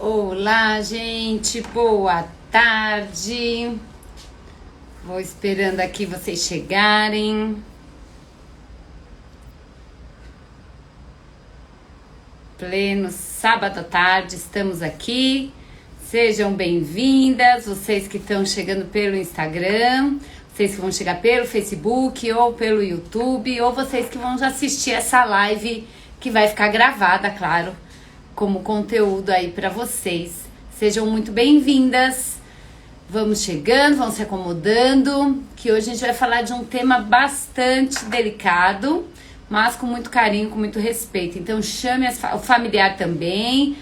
Olá, gente, boa tarde. Vou esperando aqui vocês chegarem. Pleno sábado à tarde, estamos aqui. Sejam bem-vindas, vocês que estão chegando pelo Instagram, vocês que vão chegar pelo Facebook ou pelo YouTube, ou vocês que vão já assistir essa live que vai ficar gravada, claro, como conteúdo aí para vocês. Sejam muito bem-vindas. Vamos chegando, vamos se acomodando, que hoje a gente vai falar de um tema bastante delicado, mas com muito carinho, com muito respeito. Então chame o familiar também,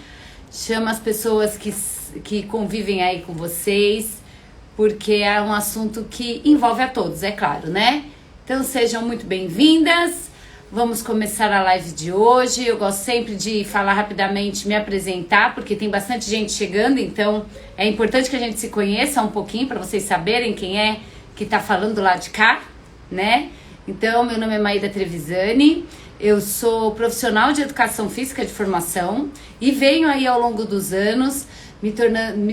chama as pessoas que convivem aí com vocês, porque é um assunto que envolve a todos, é claro, né? Então sejam muito bem-vindas. Vamos começar a live de hoje. Eu gosto sempre de falar rapidamente, me apresentar, porque tem bastante gente chegando, então é importante que a gente se conheça um pouquinho para vocês saberem quem é que tá falando lá de cá, né? Então, meu nome é Maída Trevisani, eu sou profissional de educação física de formação e venho aí ao longo dos anos, me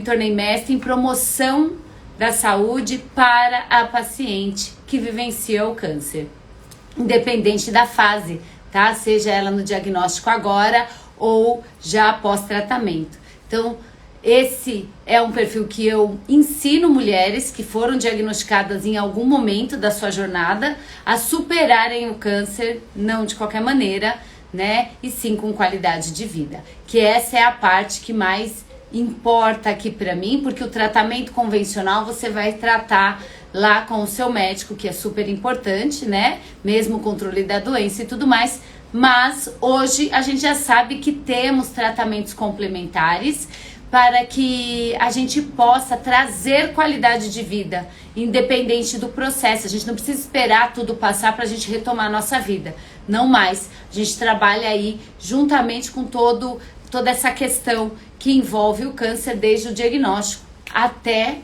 tornei mestre em promoção da saúde para a paciente que vivencia o câncer. Independente da fase, tá? Seja ela no diagnóstico agora ou já após tratamento. Então, esse é um perfil que eu ensino mulheres que foram diagnosticadas em algum momento da sua jornada a superarem o câncer, não de qualquer maneira, né? E sim com qualidade de vida. Que essa é a parte que mais importa aqui pra mim, porque o tratamento convencional você vai tratar lá com o seu médico, que é super importante, né? Mesmo o controle da doença e tudo mais. Mas hoje a gente já sabe que temos tratamentos complementares para que a gente possa trazer qualidade de vida, independente do processo. A gente não precisa esperar tudo passar para a gente retomar a nossa vida. Não mais. A gente trabalha aí juntamente com toda essa questão que envolve o câncer, desde o diagnóstico até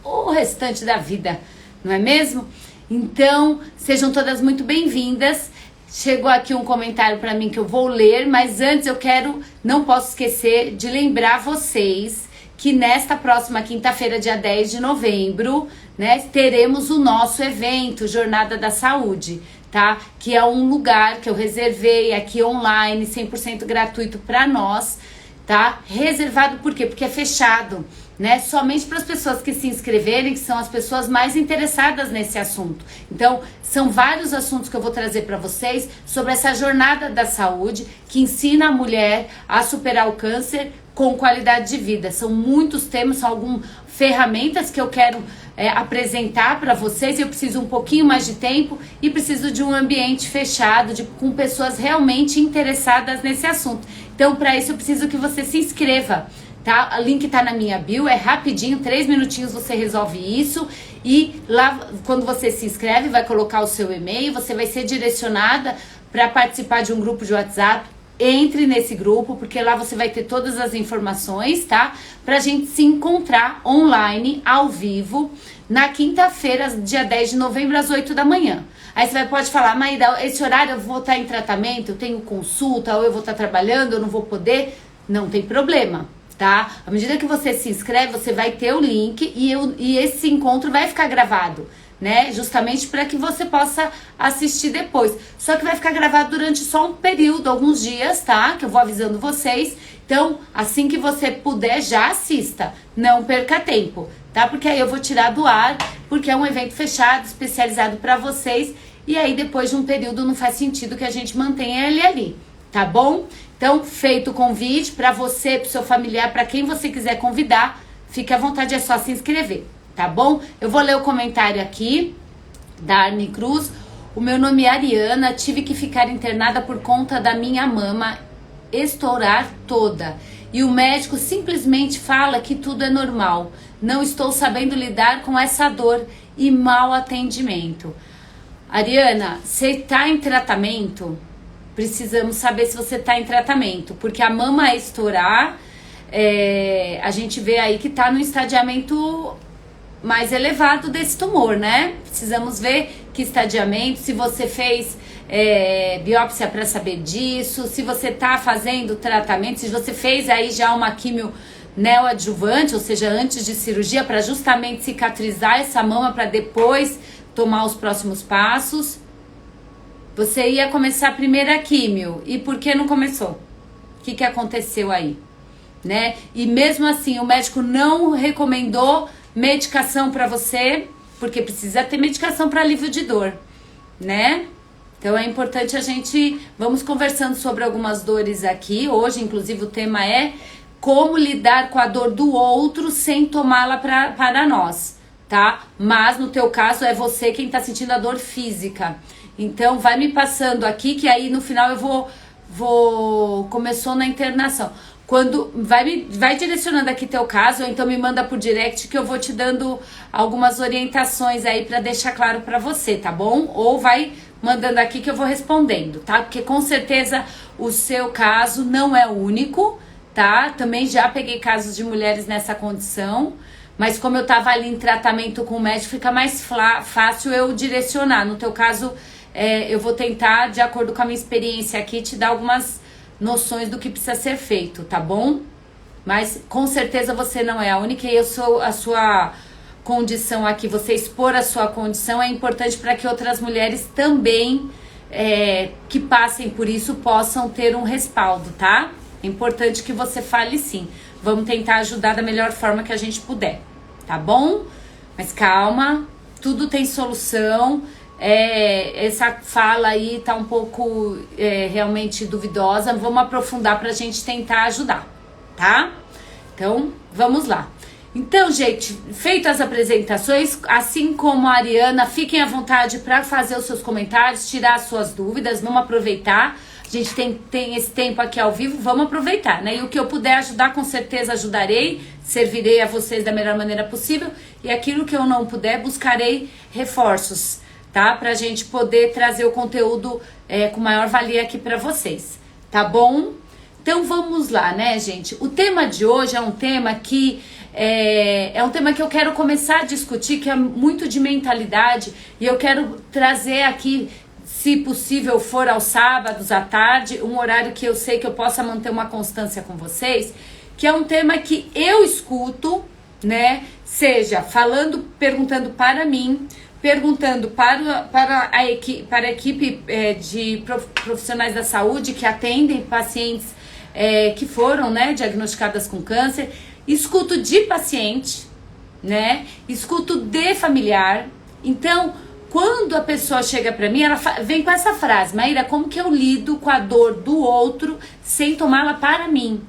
o restante da vida, não é mesmo? Então, sejam todas muito bem-vindas. Chegou aqui um comentário para mim que eu vou ler, mas antes não posso esquecer de lembrar vocês que nesta próxima quinta-feira, dia 10 de novembro, né, teremos o nosso evento Jornada da Saúde, tá? Que é um lugar que eu reservei aqui online, 100% gratuito para nós, tá? Reservado por quê? Porque é fechado, né? Somente para as pessoas que se inscreverem, que são as pessoas mais interessadas nesse assunto. Então, são vários assuntos que eu vou trazer para vocês sobre essa jornada da saúde que ensina a mulher a superar o câncer com qualidade de vida. São muitos temas, são algumas ferramentas que eu quero apresentar para vocês. Eu preciso um pouquinho mais de tempo e preciso de um ambiente fechado, com pessoas realmente interessadas nesse assunto. Então, para isso, eu preciso que você se inscreva, tá? O link tá na minha bio, é rapidinho, 3 minutinhos você resolve isso. E lá, quando você se inscreve, vai colocar o seu e-mail, você vai ser direcionada para participar de um grupo de WhatsApp. Entre nesse grupo, porque lá você vai ter todas as informações, tá? Pra gente se encontrar online, ao vivo, na quinta-feira, dia 10 de novembro, às 8 da manhã. Aí você pode falar, Maída, esse horário eu vou estar em tratamento, eu tenho consulta, ou eu vou estar trabalhando, eu não vou poder. Não tem problema, tá? À medida que você se inscreve, você vai ter o link e esse encontro vai ficar gravado, né? Justamente para que você possa assistir depois. Só que vai ficar gravado durante só um período, alguns dias, tá? Que eu vou avisando vocês. Então, assim que você puder, já assista. Não perca tempo, tá? Porque aí eu vou tirar do ar, porque é um evento fechado, especializado para vocês. E aí, depois de um período, não faz sentido que a gente mantenha ele ali, tá bom? Então, feito o convite para você, para o seu familiar, para quem você quiser convidar, fique à vontade, é só se inscrever. Tá bom? Eu vou ler o comentário aqui da Arne Cruz. O meu nome é Ariana, tive que ficar internada por conta da minha mama estourar toda. E o médico simplesmente fala que tudo é normal. Não estou sabendo lidar com essa dor e mau atendimento. Ariana, você está em tratamento? Precisamos saber se você está em tratamento, porque a mama estourar, a gente vê aí que está no estadiamento mais elevado desse tumor, né? Precisamos ver que estadiamento, se você fez biópsia para saber disso, se você tá fazendo tratamento, se você fez aí já uma quimio neoadjuvante, ou seja, antes de cirurgia, para justamente cicatrizar essa mama para depois tomar os próximos passos. Você ia começar a primeira químio, e por que não começou? O que aconteceu aí? Né? E mesmo assim, o médico não recomendou medicação para você, porque precisa ter medicação para alívio de dor, né? Então é importante vamos conversando sobre algumas dores aqui. Hoje, inclusive, o tema é como lidar com a dor do outro sem tomá-la para nós, tá? Mas no teu caso é você quem tá sentindo a dor física. Então vai me passando aqui que aí no final eu vou começou na internação. Quando vai direcionando aqui teu caso, ou então me manda por direct que eu vou te dando algumas orientações aí para deixar claro para você, tá bom? Ou vai mandando aqui que eu vou respondendo, tá? Porque com certeza o seu caso não é o único, tá? Também já peguei casos de mulheres nessa condição, mas como eu tava ali em tratamento com o médico, fica mais fácil eu direcionar. No teu caso, eu vou tentar, de acordo com a minha experiência aqui, te dar algumas noções do que precisa ser feito, tá bom? Mas com certeza você não é a única e a sua condição aqui, você expor a sua condição é importante para que outras mulheres também que passem por isso possam ter um respaldo, tá? É importante que você fale sim. Vamos tentar ajudar da melhor forma que a gente puder, tá bom? Mas calma, tudo tem solução. Essa fala aí tá um pouco realmente duvidosa. Vamos aprofundar pra gente tentar ajudar, tá? Então, vamos lá. Então, gente, feitas as apresentações, assim como a Ariana, fiquem à vontade para fazer os seus comentários, tirar as suas dúvidas, vamos aproveitar. A gente tem esse tempo aqui ao vivo, vamos aproveitar, né? E o que eu puder ajudar, com certeza ajudarei, servirei a vocês da melhor maneira possível. E aquilo que eu não puder, buscarei reforços, tá? Pra gente poder trazer o conteúdo com maior valia aqui pra vocês, tá bom? Então vamos lá, né, gente? O tema de hoje é um tema que eu quero começar a discutir, que é muito de mentalidade, e eu quero trazer aqui, se possível for aos sábados à tarde, um horário que eu sei que eu possa manter uma constância com vocês, que é um tema que eu escuto, né? Seja perguntando para mim, perguntando para a equipe de profissionais da saúde que atendem pacientes que foram, né, diagnosticadas com câncer. Escuto de paciente, né? Escuto de familiar. Então, quando a pessoa chega pra mim, ela vem com essa frase: Maíra, como que eu lido com a dor do outro sem tomá-la para mim,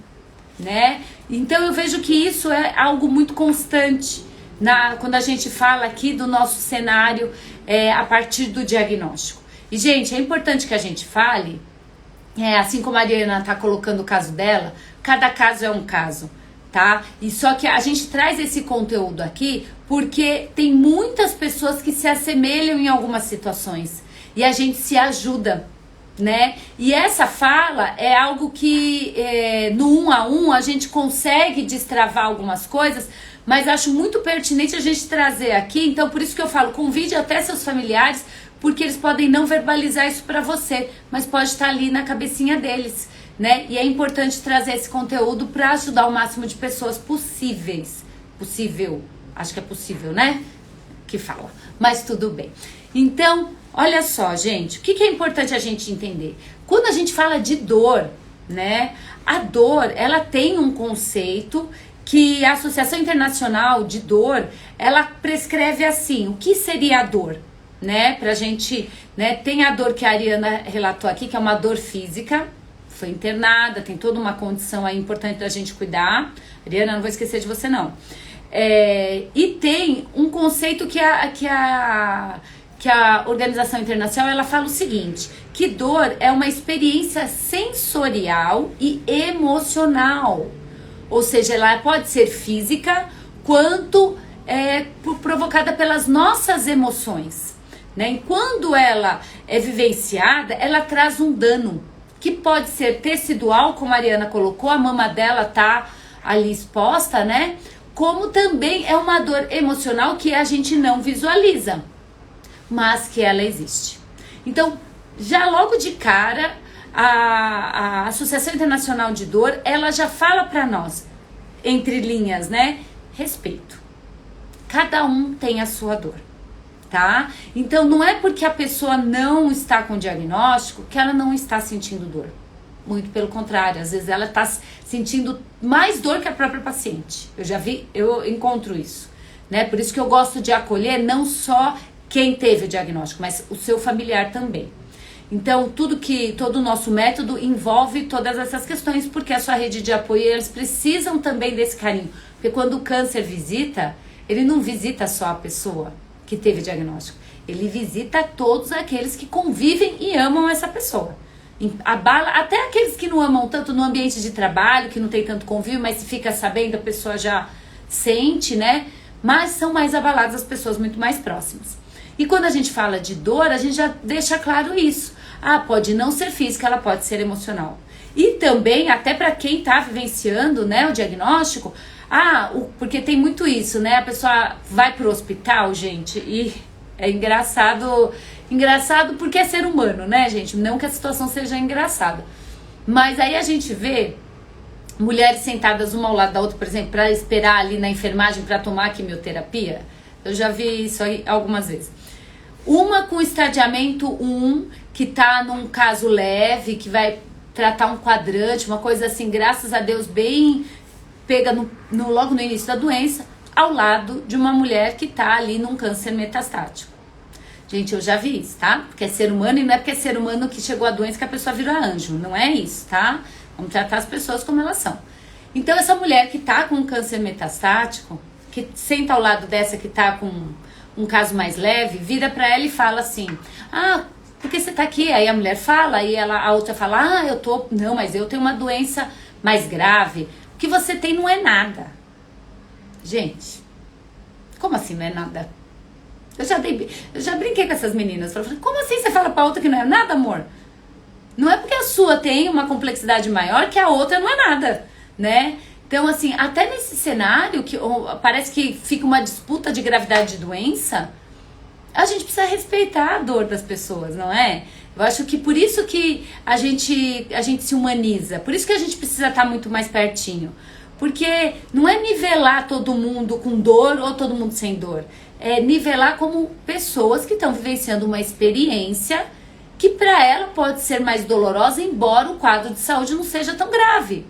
né? Então eu vejo que isso é algo muito constante quando a gente fala aqui do nosso cenário a partir do diagnóstico. E, gente, é importante que a gente fale, assim como a Ariana tá colocando o caso dela, cada caso é um caso, tá? E só que a gente traz esse conteúdo aqui porque tem muitas pessoas que se assemelham em algumas situações e a gente se ajuda, né? E essa fala é algo que no 1 a 1 a gente consegue destravar algumas coisas, mas acho muito pertinente a gente trazer aqui. Então por isso que eu falo, convide até seus familiares, porque eles podem não verbalizar isso pra você, mas pode estar ali na cabecinha deles, né? E é importante trazer esse conteúdo para ajudar o máximo de pessoas possível, acho que é possível, né? Que fala, mas tudo bem. Então, olha só, gente, o que é importante a gente entender? Quando a gente fala de dor, né? A dor, ela tem um conceito que a Associação Internacional de Dor, ela prescreve assim: o que seria a dor, né? Pra gente, né? Tem a dor que a Ariana relatou aqui, que é uma dor física, foi internada, tem toda uma condição aí importante da gente cuidar. Ariana, não vou esquecer de você, não. E tem um conceito que a Organização Internacional, ela fala o seguinte, que dor é uma experiência sensorial e emocional. Ou seja, ela pode ser física, quanto provocada pelas nossas emoções, né? E quando ela é vivenciada, ela traz um dano, que pode ser tecidual, como a Ariana colocou, a mama dela tá ali exposta, né? Como também é uma dor emocional que a gente não visualiza, mas que ela existe. Então, já logo de cara, a Associação Internacional de Dor, ela já fala para nós, entre linhas, né? Respeito. Cada um tem a sua dor, tá? Então, não é porque a pessoa não está com diagnóstico que ela não está sentindo dor. Muito pelo contrário, às vezes ela está sentindo mais dor que a própria paciente. Eu encontro isso, né? Por isso que eu gosto de acolher não só quem teve o diagnóstico, mas o seu familiar também. Então, todo o nosso método envolve todas essas questões, porque a sua rede de apoio, eles precisam também desse carinho. Porque quando o câncer visita, ele não visita só a pessoa que teve o diagnóstico, ele visita todos aqueles que convivem e amam essa pessoa. Abala até aqueles que não amam tanto no ambiente de trabalho, que não tem tanto convívio, mas se fica sabendo, a pessoa já sente, né? Mas são mais abaladas as pessoas muito mais próximas. E quando a gente fala de dor, a gente já deixa claro isso. Pode não ser física, ela pode ser emocional. E também, até para quem está vivenciando, né, o diagnóstico, porque tem muito isso, né? A pessoa vai pro hospital, gente, e é engraçado porque é ser humano, né, gente? Não que a situação seja engraçada. Mas aí a gente vê mulheres sentadas uma ao lado da outra, por exemplo, para esperar ali na enfermagem para tomar quimioterapia. Eu já vi isso aí algumas vezes. Uma com estadiamento 1, que tá num caso leve, que vai tratar um quadrante, uma coisa assim, graças a Deus, bem pega logo no início da doença, ao lado de uma mulher que tá ali num câncer metastático. Gente, eu já vi isso, tá? Porque é ser humano e não é porque é ser humano que chegou a doença que a pessoa vira anjo. Não é isso, tá? Vamos tratar as pessoas como elas são. Então, essa mulher que tá com um câncer metastático, que senta ao lado dessa que tá com um caso mais leve, vira pra ela e fala assim, por que você tá aqui? Aí a mulher fala, aí a outra fala, não, mas eu tenho uma doença mais grave. O que você tem não é nada. Gente, como assim não é nada? Eu já brinquei com essas meninas. Falei, como assim você fala pra outra que não é nada, amor? Não é porque a sua tem uma complexidade maior que a outra não é nada, né? Então, assim, até nesse cenário que parece que fica uma disputa de gravidade de doença, a gente precisa respeitar a dor das pessoas, não é? Eu acho que por isso que a gente se humaniza, por isso que a gente precisa estar muito mais pertinho. Porque não é nivelar todo mundo com dor ou todo mundo sem dor. É nivelar como pessoas que estão vivenciando uma experiência que para ela pode ser mais dolorosa, embora o quadro de saúde não seja tão grave,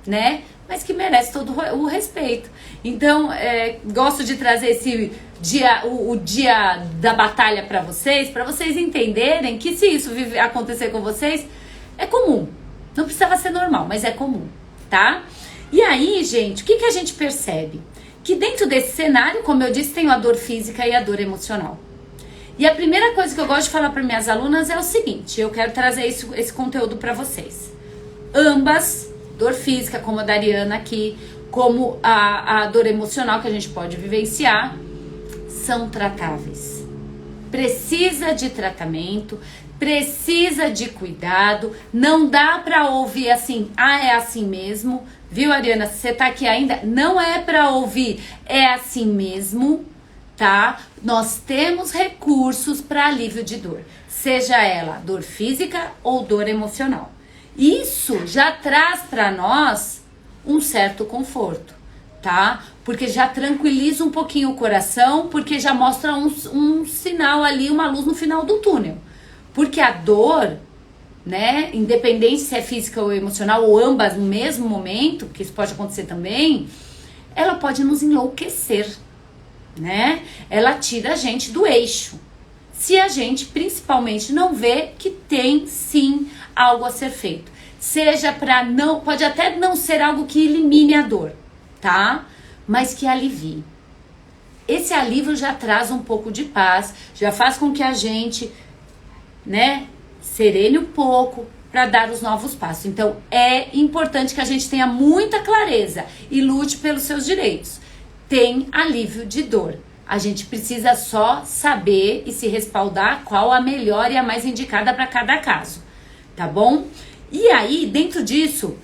né? Mas que merece todo o respeito. Então, gosto de trazer esse dia, o dia da batalha para vocês entenderem que se isso acontecer com vocês, é comum. Não precisava ser normal, mas é comum, tá? E aí, gente, o que a gente percebe? Que dentro desse cenário, como eu disse, tem a dor física e a dor emocional. E a primeira coisa que eu gosto de falar para minhas alunas é o seguinte, eu quero trazer esse conteúdo para vocês. Ambas, dor física, como a da Ariana aqui, como a dor emocional que a gente pode vivenciar, são tratáveis. Precisa de tratamento, precisa de cuidado, não dá para ouvir assim, é assim mesmo, viu, Ariana? Se você tá aqui ainda, não é para ouvir, é assim mesmo, tá? Nós temos recursos para alívio de dor, seja ela dor física ou dor emocional. Isso já traz para nós um certo conforto, tá? Porque já tranquiliza um pouquinho o coração, porque já mostra um sinal ali, uma luz no final do túnel. Porque a dor, né, independente se é física ou emocional, ou ambas no mesmo momento, que isso pode acontecer também, ela pode nos enlouquecer, né? Ela tira a gente do eixo. Se a gente, principalmente, não vê que tem, sim, algo a ser feito. Seja pode até não ser algo que elimine a dor, tá? Mas que alivie. Esse alívio já traz um pouco de paz, já faz com que a gente, né, serene um pouco para dar os novos passos. Então, é importante que a gente tenha muita clareza e lute pelos seus direitos. Tem alívio de dor. A gente precisa só saber e se respaldar qual a melhor e a mais indicada para cada caso, tá bom? E aí, dentro disso,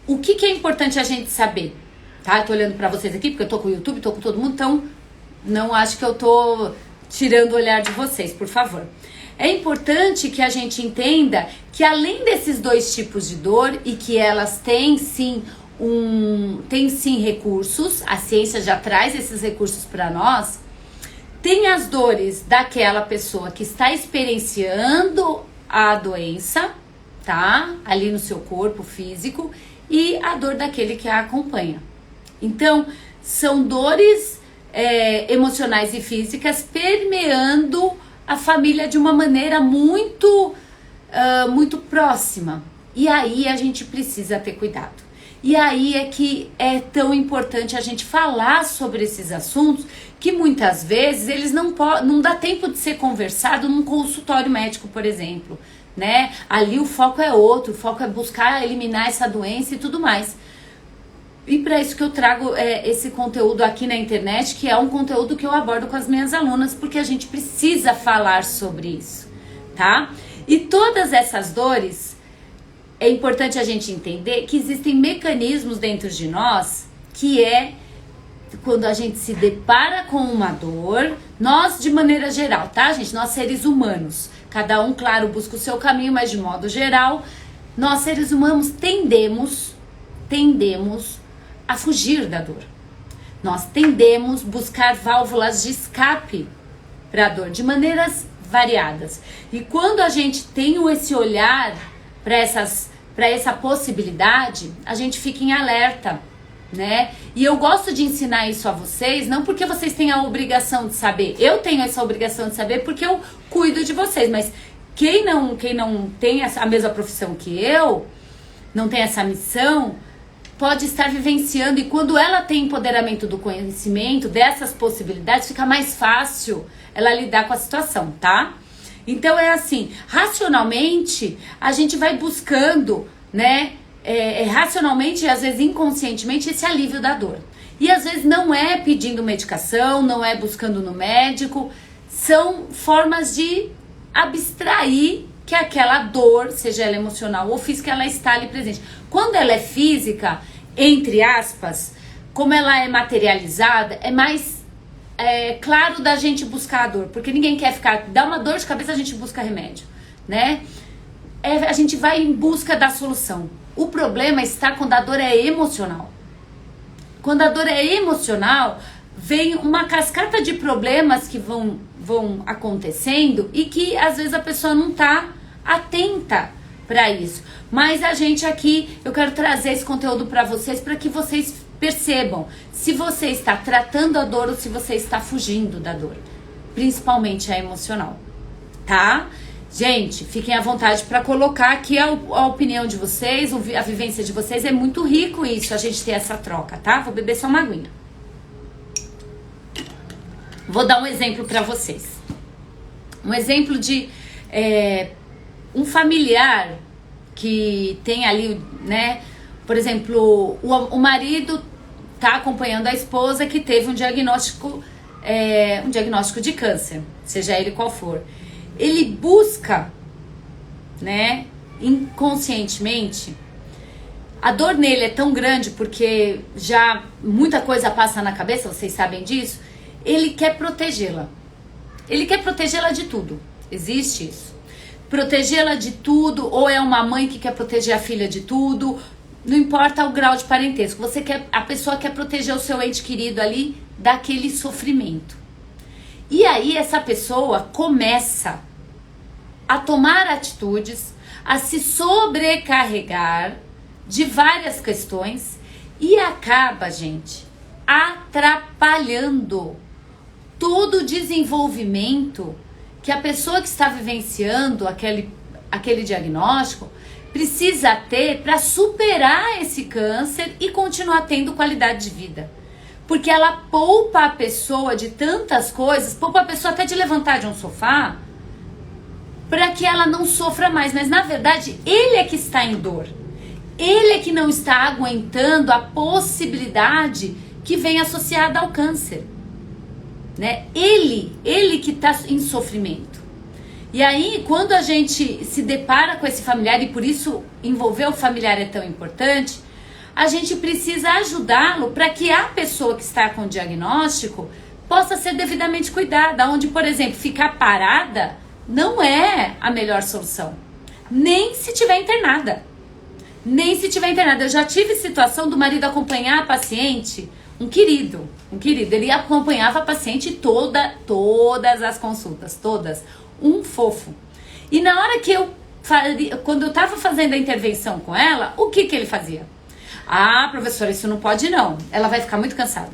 o que é importante a gente saber? Tá? Eu tô olhando pra vocês aqui, porque eu tô com o YouTube, tô com todo mundo, então não acho que eu tô tirando o olhar de vocês, por favor. é importante que a gente entenda que além desses dois tipos de dor e que elas têm sim recursos, a ciência já traz esses recursos para nós, tem as dores daquela pessoa que está experienciando a doença, tá? Ali no seu corpo físico, e a dor daquele que a acompanha. Então, são dores emocionais e físicas permeando a família de uma maneira muito próxima. E aí a gente precisa ter cuidado. E aí é que é tão importante a gente falar sobre esses assuntos que muitas vezes eles não dá tempo de ser conversado num consultório médico, por exemplo, né? Ali o foco é outro, o foco é buscar eliminar essa doença e tudo mais. E para isso que eu trago esse conteúdo aqui na internet, que é um conteúdo que eu abordo com as minhas alunas, porque a gente precisa falar sobre isso, tá? E todas essas dores, é importante a gente entender que existem mecanismos dentro de nós, que é quando a gente se depara com uma dor, nós de maneira geral, tá, gente? Nós seres humanos, cada um, claro, busca o seu caminho, mas de modo geral, nós seres humanos tendemos a fugir da dor. Nós tendemos a buscar válvulas de escape para a dor, de maneiras variadas. E quando a gente tem esse olhar para essa possibilidade, a gente fica em alerta, né? E eu gosto de ensinar isso a vocês, não porque vocês têm a obrigação de saber. Eu tenho essa obrigação de saber porque eu cuido de vocês, mas quem não tem a mesma profissão que eu, não tem essa missão, pode estar vivenciando, e quando ela tem empoderamento do conhecimento, dessas possibilidades, fica mais fácil ela lidar com a situação, tá? Então é assim, racionalmente, a gente vai buscando, né, racionalmente e às vezes inconscientemente, esse alívio da dor. E às vezes não é pedindo medicação, não é buscando no médico, são formas de abstrair que aquela dor, seja ela emocional ou física, ela está ali presente. Quando ela é física, entre aspas, como ela é materializada, é mais claro da gente buscar a dor, porque ninguém quer dá uma dor de cabeça, a gente busca remédio, né? A gente vai em busca da solução. O problema está quando a dor é emocional. Quando a dor é emocional, vem uma cascata de problemas que vão acontecendo e que às vezes a pessoa não está atenta para isso. Mas a gente aqui, eu quero trazer esse conteúdo para vocês, para que vocês percebam se você está tratando a dor ou se você está fugindo da dor, principalmente a emocional, tá? Gente, fiquem à vontade para colocar aqui a opinião de vocês, a vivência de vocês. É muito rico isso, a gente ter essa troca, tá? Vou beber só uma aguinha. Vou dar um exemplo para vocês. Um exemplo de um familiar que tem ali, né? Por exemplo, o marido tá acompanhando a esposa que teve um diagnóstico de câncer, seja ele qual for. Ele busca, né, inconscientemente, a dor nele é tão grande porque já muita coisa passa na cabeça, vocês sabem disso, ele quer protegê-la. Ele quer protegê-la de tudo. Existe isso. Protegê-la de tudo, ou é uma mãe que quer proteger a filha de tudo, não importa o grau de parentesco. A pessoa quer proteger o seu ente querido ali daquele sofrimento. E aí essa pessoa começa a tomar atitudes, a se sobrecarregar de várias questões e acaba, gente, atrapalhando todo o desenvolvimento que a pessoa que está vivenciando aquele diagnóstico precisa ter para superar esse câncer e continuar tendo qualidade de vida. Porque ela poupa a pessoa de tantas coisas, poupa a pessoa até de levantar de um sofá, para que ela não sofra mais. Mas na verdade, ele é que está em dor. Ele é que não está aguentando a possibilidade que vem associada ao câncer, né? Ele que está em sofrimento. E aí, quando a gente se depara com esse familiar, e por isso envolver o familiar é tão importante, a gente precisa ajudá-lo para que a pessoa que está com o diagnóstico possa ser devidamente cuidada. Onde, por exemplo, ficar parada não é a melhor solução. Nem se tiver internada. Nem se tiver internada. Eu já tive situação do marido acompanhar a paciente, um querido. Ele acompanhava a paciente todas as consultas, todas. Um fofo. E na hora que quando eu tava fazendo a intervenção com ela, o que ele fazia? Ah, professora, isso não pode não. Ela vai ficar muito cansada.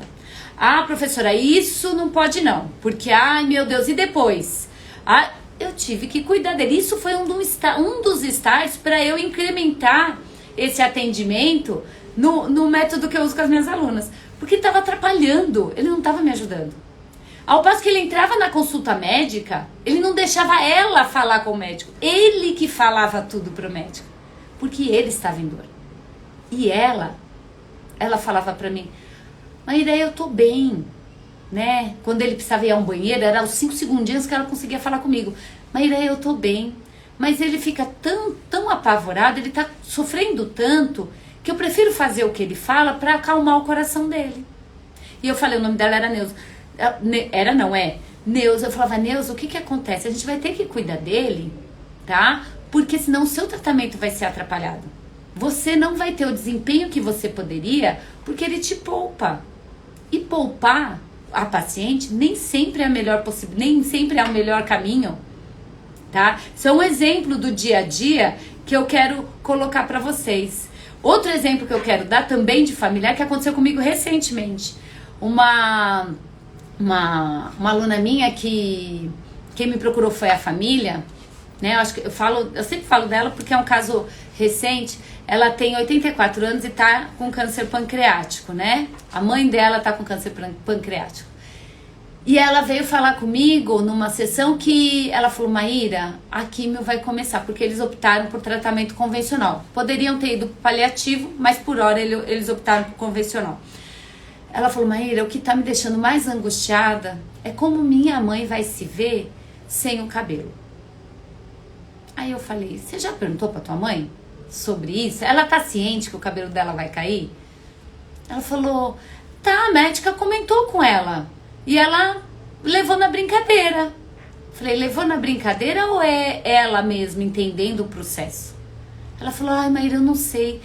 Ah, professora, isso não pode não. Porque, ai meu Deus, e depois? Ah, eu tive que cuidar dele. Isso foi um dos starts para eu incrementar esse atendimento no método que eu uso com as minhas alunas. Porque estava atrapalhando, ele não estava me ajudando. Ao passo que ele entrava na consulta médica, ele não deixava ela falar com o médico. Ele que falava tudo pro médico. Porque ele estava em dor. E ela falava pra mim, Maíra, eu tô bem, né? Quando ele precisava ir a um banheiro, era os 5 segundinhos que ela conseguia falar comigo. Maíra, eu tô bem. Mas ele fica tão apavorado, ele tá sofrendo tanto, que eu prefiro fazer o que ele fala pra acalmar o coração dele. E eu falei, o nome dela era Neuza. Neuza. Eu falava, Neuza, o que acontece? A gente vai ter que cuidar dele, tá? Porque senão o seu tratamento vai ser atrapalhado. Você não vai ter o desempenho que você poderia, porque ele te poupa. E poupar a paciente nem sempre é a melhor nem sempre é o melhor caminho, tá? Isso é um exemplo do dia a dia que eu quero colocar para vocês. Outro exemplo que eu quero dar também de familiar que aconteceu comigo recentemente. Uma aluna minha que quem me procurou foi a família, né? Eu sempre falo dela porque é um caso recente. Ela tem 84 anos e tá com câncer pancreático, né? A mãe dela tá com câncer pancreático. E ela veio falar comigo numa sessão que ela falou, Maíra, a químio vai começar, porque eles optaram por tratamento convencional. Poderiam ter ido paliativo, mas por hora eles optaram por convencional. Ela falou, Maíra, o que tá me deixando mais angustiada é como minha mãe vai se ver sem o cabelo. Aí eu falei, você já perguntou pra tua mãe sobre isso? Ela tá ciente que o cabelo dela vai cair? Ela falou, tá, a médica comentou com ela. E ela levou na brincadeira. Falei, levou na brincadeira ou é ela mesma entendendo o processo? Ela falou, ai, Maíra, eu não sei.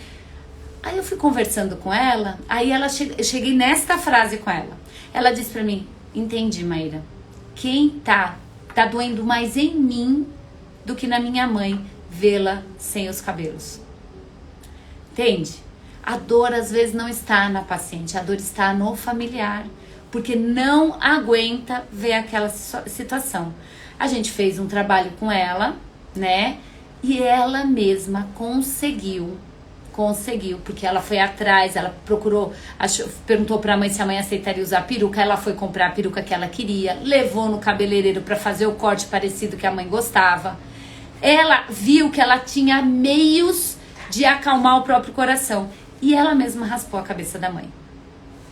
Aí eu fui conversando com ela, aí eu cheguei nesta frase com ela. Ela disse pra mim, entendi, Maíra. Quem tá doendo mais em mim do que na minha mãe vê-la sem os cabelos. Entende? A dor às vezes não está na paciente, a dor está no familiar, porque não aguenta ver aquela situação. A gente fez um trabalho com ela, né? E ela mesma conseguiu, porque ela foi atrás, ela procurou, perguntou pra mãe se a mãe aceitaria usar peruca, ela foi comprar a peruca que ela queria, levou no cabeleireiro pra fazer o corte parecido que a mãe gostava. Ela viu que ela tinha meios de acalmar o próprio coração e ela mesma raspou a cabeça da mãe.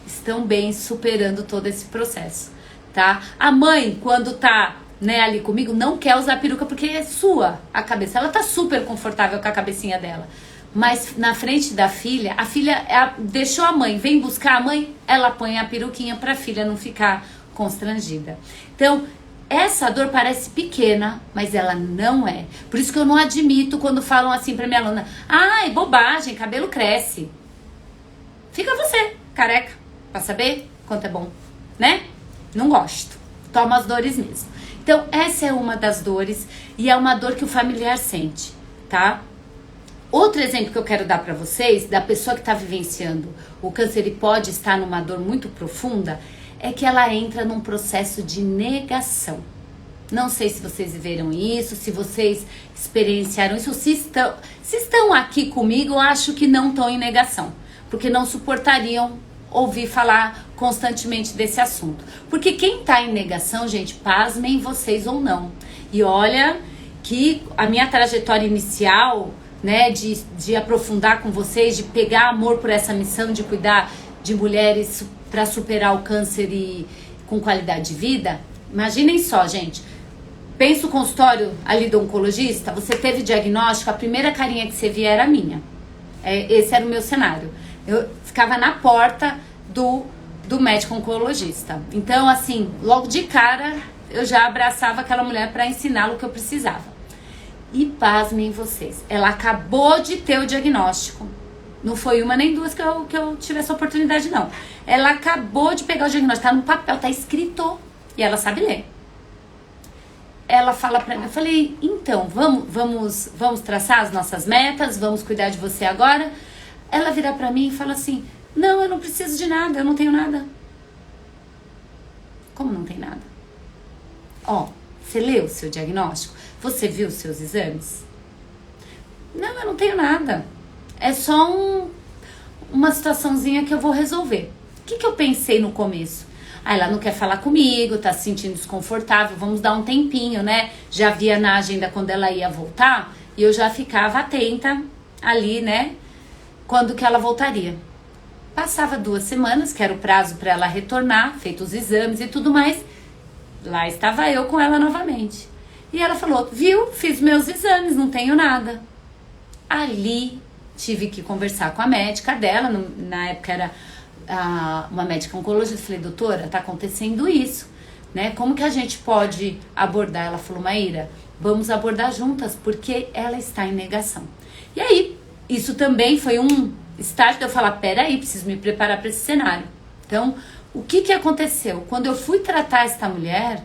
Estão bem superando todo esse processo, tá? A mãe, quando tá, né, ali comigo, não quer usar peruca porque é sua a cabeça. Ela tá super confortável com a cabecinha dela. Mas na frente da filha, a filha deixou a mãe, vem buscar a mãe, ela põe a peruquinha pra filha não ficar constrangida. Então, essa dor parece pequena, mas ela não é. Por isso que eu não admito quando falam assim pra minha aluna, ai, bobagem, cabelo cresce. Fica você, careca, pra saber quanto é bom, né? Não gosto. Toma as dores mesmo. Então, essa é uma das dores e é uma dor que o familiar sente, tá? Outro exemplo que eu quero dar pra vocês, da pessoa que tá vivenciando o câncer e pode estar numa dor muito profunda, é que ela entra num processo de negação. Não sei se vocês viveram isso, se vocês experienciaram isso, se estão aqui comigo, eu acho que não estão em negação, porque não suportariam ouvir falar constantemente desse assunto. Porque quem tá em negação, gente, pasmem vocês ou não. E olha que a minha trajetória inicial, né, de aprofundar com vocês, de pegar amor por essa missão de cuidar de mulheres para superar o câncer e com qualidade de vida. Imaginem só, gente. Pensa o consultório ali do oncologista, você teve diagnóstico, a primeira carinha que você via era a minha. Esse era o meu cenário. Eu ficava na porta do médico oncologista. Então, assim, logo de cara, eu já abraçava aquela mulher para ensiná-lo o que eu precisava. E pasmem vocês, ela acabou de ter o diagnóstico. Não foi uma nem duas que eu tive essa oportunidade, não. Ela acabou de pegar o diagnóstico, tá no papel, tá escrito. E ela sabe ler. Ela fala pra mim, eu falei, então, vamos traçar as nossas metas, vamos cuidar de você agora. Ela vira pra mim e fala assim, não, eu não preciso de nada, eu não tenho nada. Como não tem nada? Ó, você leu o seu diagnóstico? Você viu os seus exames? Não, eu não tenho nada. É só uma situaçãozinha que eu vou resolver. O que eu pensei no começo? Ah, ela não quer falar comigo, tá se sentindo desconfortável, vamos dar um tempinho, né? Já via na agenda quando ela ia voltar e eu já ficava atenta ali, né? Quando que ela voltaria. Passava 2 semanas, que era o prazo para ela retornar, feito os exames e tudo mais. Lá estava eu com ela novamente. E ela falou, viu, fiz meus exames, não tenho nada. Ali tive que conversar com a médica dela, na época era uma médica oncologista. Falei, doutora, tá acontecendo isso, né? Como que a gente pode abordar? Ela falou, Maíra, vamos abordar juntas, porque ela está em negação. E aí, isso também foi um start de eu falar, peraí, preciso me preparar para esse cenário. Então, o que aconteceu? Quando eu fui tratar esta mulher,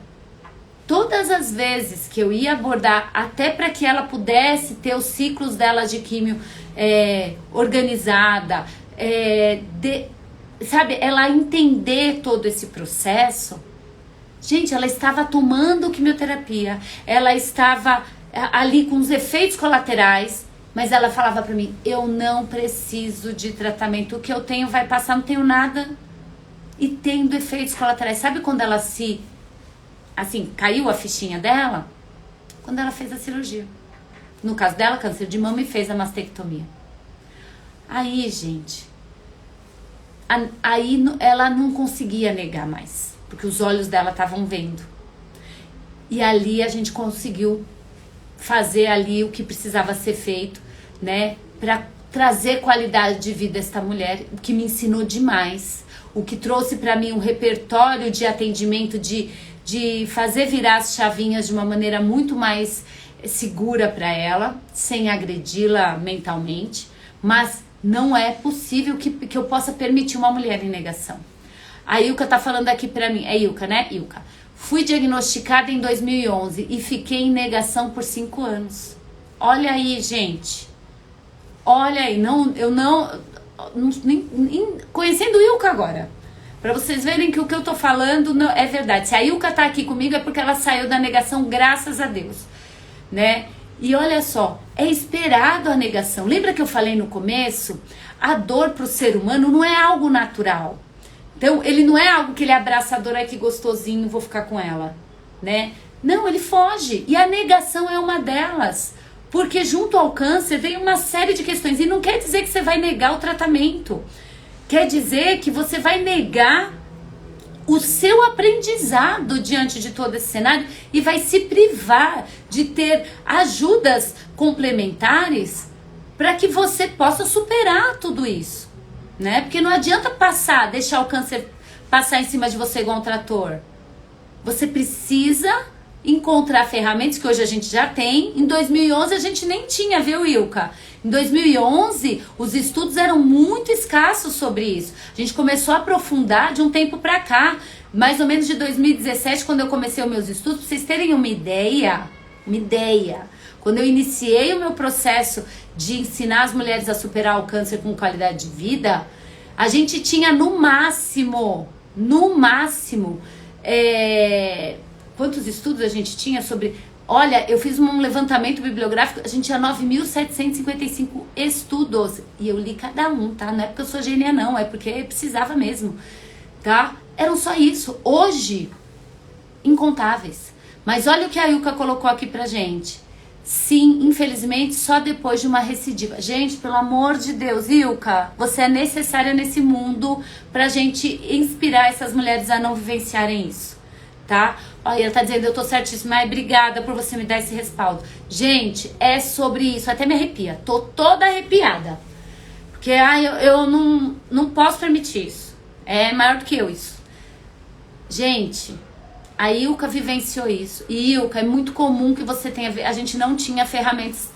todas as vezes que eu ia abordar, até para que ela pudesse ter os ciclos dela de químio organizada, sabe, ela entender todo esse processo. Gente, ela estava tomando quimioterapia, ela estava ali com os efeitos colaterais, mas ela falava para mim, eu não preciso de tratamento, o que eu tenho vai passar, não tenho nada. E tendo efeitos colaterais. Sabe quando ela caiu a fichinha dela? Quando ela fez a cirurgia. No caso dela, câncer de mama, e fez a mastectomia. Aí, gente, aí ela não conseguia negar mais, porque os olhos dela estavam vendo. E ali a gente conseguiu fazer ali o que precisava ser feito, né, para trazer qualidade de vida a esta mulher, o que me ensinou demais, o que trouxe para mim um repertório de atendimento, de fazer virar as chavinhas de uma maneira muito mais segura para ela, sem agredi-la mentalmente. Mas não é possível que eu possa permitir uma mulher em negação. A Ilka tá falando aqui pra mim, é Ilka, né? Ilka. Fui diagnosticada em 2011 e fiquei em negação por 5 anos. Olha aí, gente. Olha aí, conhecendo Ilka agora, pra vocês verem que o que eu tô falando não, é verdade. Se a Ilka tá aqui comigo é porque ela saiu da negação, graças a Deus, né? E olha só, é esperado a negação. Lembra que eu falei no começo? A dor pro ser humano não é algo natural. Então, ele não é algo que ele abraça a dor, ai que gostosinho, vou ficar com ela, né? Não, ele foge. E a negação é uma delas. Porque junto ao câncer vem uma série de questões. E não quer dizer que você vai negar o tratamento. Quer dizer que você vai negar o seu aprendizado diante de todo esse cenário e vai se privar de ter ajudas complementares para que você possa superar tudo isso, né? Porque não adianta deixar o câncer passar em cima de você igual um trator. Você precisa encontrar ferramentas que hoje a gente já tem. Em 2011 a gente nem tinha, viu, Ilka? Em 2011 os estudos eram muito escassos sobre isso. A gente começou a aprofundar de um tempo pra cá, mais ou menos de 2017, quando eu comecei os meus estudos. Pra vocês terem uma ideia, quando eu iniciei o meu processo de ensinar as mulheres a superar o câncer com qualidade de vida, a gente tinha no máximo, quantos estudos a gente tinha sobre... Olha, eu fiz um levantamento bibliográfico, a gente tinha 9.755 estudos. E eu li cada um, tá? Não é porque eu sou gênia, não, é porque precisava mesmo, tá? Eram só isso. Hoje, incontáveis. Mas olha o que a Ilka colocou aqui pra gente. Sim, infelizmente, só depois de uma recidiva. Gente, pelo amor de Deus, Ilka, você é necessária nesse mundo pra gente inspirar essas mulheres a não vivenciarem isso, tá? Olha, ela tá dizendo, eu tô certíssima, mas obrigada por você me dar esse respaldo. Gente, é sobre isso, até me arrepia, tô toda arrepiada. Porque eu não posso permitir isso. É maior do que eu isso. Gente, A Ilka vivenciou isso. E Ilka, é muito comum que você tenha... A gente não tinha ferramentas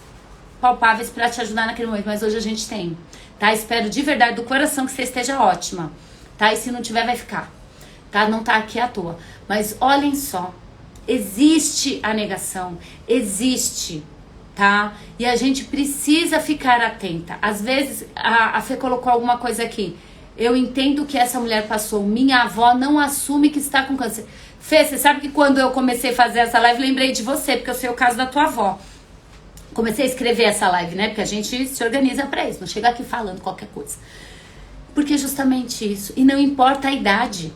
palpáveis para te ajudar naquele momento, mas hoje a gente tem, tá? Espero de verdade, do coração, que você esteja ótima, tá? E se não tiver, vai ficar, tá? Não tá aqui à toa. Mas olhem só, existe a negação, existe, tá? E a gente precisa ficar atenta. Às vezes, a Fê colocou alguma coisa aqui. Eu entendo que essa mulher passou. Minha avó não assume que está com câncer. Fê, você sabe que quando eu comecei a fazer essa live, lembrei de você, porque eu sei o caso da tua avó. Comecei a escrever essa live, né? Porque a gente se organiza pra isso, não chega aqui falando qualquer coisa. Porque é justamente isso. E não importa a idade,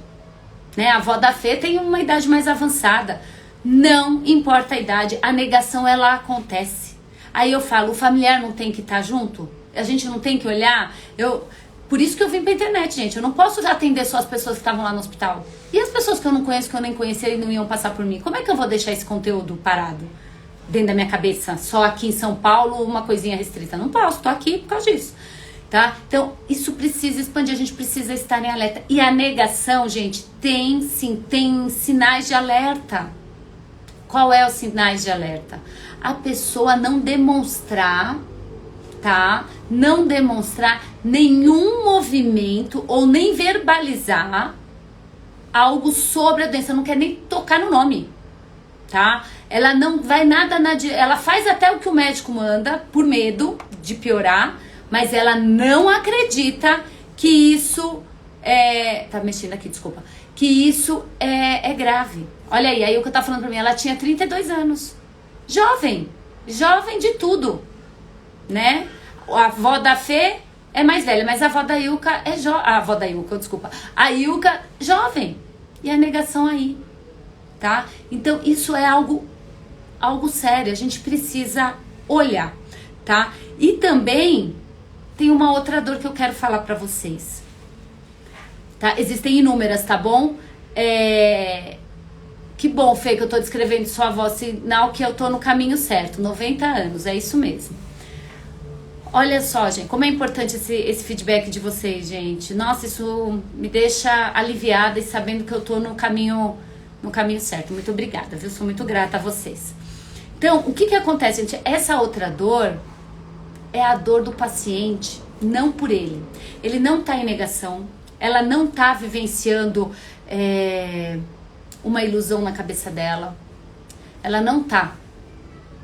né? A avó da Fê tem uma idade mais avançada. Não importa a idade, a negação, ela acontece. Aí eu falo, o familiar não tem que estar junto? A gente não tem que olhar? Por isso que eu vim pra internet, gente. Eu não posso atender só as pessoas que estavam lá no hospital. E as pessoas que eu não conheço, que eu nem conhecia e não iam passar por mim? Como é que eu vou deixar esse conteúdo parado dentro da minha cabeça? Só aqui em São Paulo, uma coisinha restrita. Não posso, tô aqui por causa disso, tá? Então, isso precisa expandir, a gente precisa estar em alerta. E a negação, gente, tem sinais de alerta. Qual é os sinais de alerta? A pessoa não demonstrar, tá? Não demonstrar nenhum movimento ou nem verbalizar algo sobre a doença. Não quer nem tocar no nome, tá? Ela não vai nada ela faz até o que o médico manda por medo de piorar, mas ela não acredita que isso tá mexendo aqui, desculpa, que isso é grave. Olha aí o que eu tava falando pra mim, ela tinha 32 anos, jovem de tudo, né? A avó da Fê é mais velha, mas a avó da Ilka a Ilka jovem, e a negação aí, tá? Então isso é algo sério, a gente precisa olhar, tá? E também tem uma outra dor que eu quero falar pra vocês, tá? Existem inúmeras, tá bom? Que bom, Fê, que eu tô descrevendo sua avó, sinal que eu tô no caminho certo, 90 anos, é isso mesmo. Olha só, gente, como é importante esse feedback de vocês, gente. Nossa, isso me deixa aliviada e sabendo que eu tô no caminho certo. Muito obrigada, viu? Sou muito grata a vocês. Então, o que acontece, gente? Essa outra dor é a dor do paciente, não por ele. Ele não tá em negação, ela não tá vivenciando uma ilusão na cabeça dela. Ela não tá.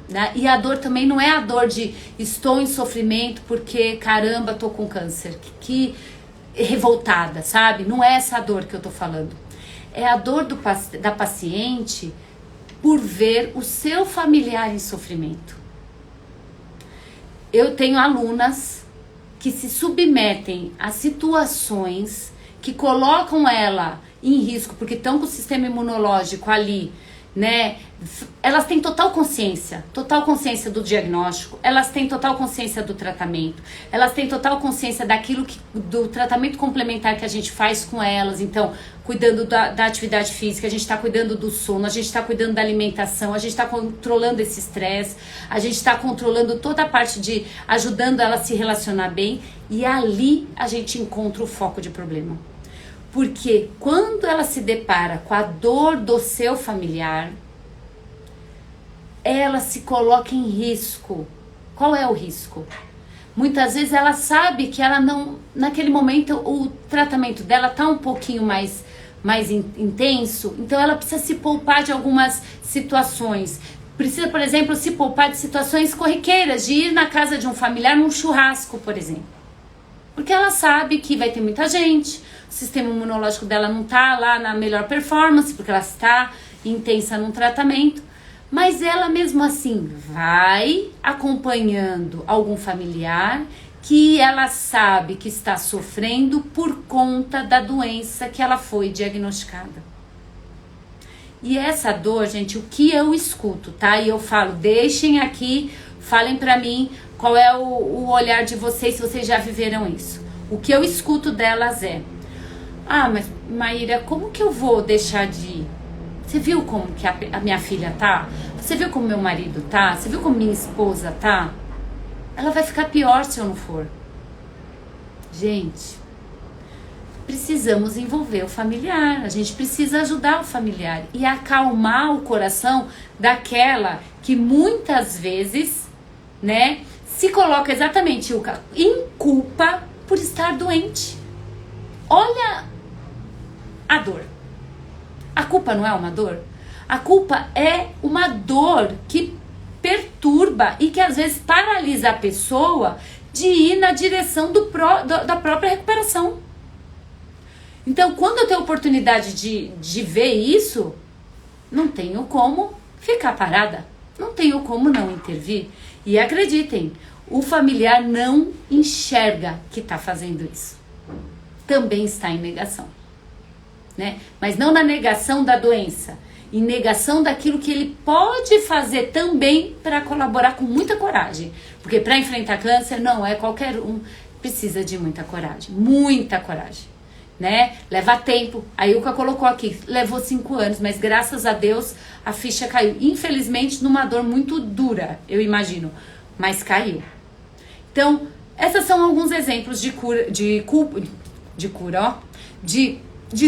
Né? E a dor também não é a dor de estou em sofrimento porque, caramba, tô com câncer. Que revoltada, sabe? Não é essa a dor que eu tô falando. É a dor da paciente por ver o seu familiar em sofrimento. Eu tenho alunas que se submetem a situações que colocam ela em risco, porque estão com o sistema imunológico ali, né? Elas têm total consciência do diagnóstico, elas têm total consciência do tratamento, elas têm total consciência do tratamento complementar que a gente faz com elas. Então, cuidando da atividade física, a gente está cuidando do sono, a gente está cuidando da alimentação, a gente está controlando esse estresse, a gente está controlando toda a parte de ajudando ela a se relacionar bem, e ali a gente encontra o foco de problema. Porque quando ela se depara com a dor do seu familiar, ela se coloca em risco. Qual é o risco? Muitas vezes ela sabe que ela não, naquele momento o tratamento dela tá um pouquinho mais intenso, então ela precisa se poupar de algumas situações. Precisa, por exemplo, se poupar de situações corriqueiras, de ir na casa de um familiar num churrasco, por exemplo. Porque ela sabe que vai ter muita gente, o sistema imunológico dela não tá lá na melhor performance, porque ela está intensa no tratamento, mas ela mesmo assim vai acompanhando algum familiar que ela sabe que está sofrendo por conta da doença que ela foi diagnosticada. E essa dor, gente, o que eu escuto, tá? E eu falo, deixem aqui, falem pra mim qual é o olhar de vocês, se vocês já viveram isso. O que eu escuto delas é: ah, mas Maíra, como que eu vou deixar de ir? Você viu como que a minha filha tá? Você viu como meu marido tá? Você viu como minha esposa tá? Ela vai ficar pior se eu não for. Gente, precisamos envolver o familiar, a gente precisa ajudar o familiar e acalmar o coração daquela que muitas vezes, né, se coloca exatamente em culpa por estar doente. Olha a dor. A culpa não é uma dor? A culpa é uma dor que perturba e que às vezes paralisa a pessoa de ir na direção da própria recuperação. Então, quando eu tenho oportunidade de ver isso, não tenho como ficar parada. Não tenho como não intervir. E acreditem, o familiar não enxerga que está fazendo isso. Também está em negação, né? Mas não na negação da doença, em negação daquilo que ele pode fazer também para colaborar com muita coragem. Porque para enfrentar câncer não é qualquer um, precisa de muita coragem, né? Leva tempo. A Ilka colocou aqui, levou 5 anos, mas graças a Deus a ficha caiu. Infelizmente numa dor muito dura, eu imagino, mas caiu. Então, esses são alguns exemplos de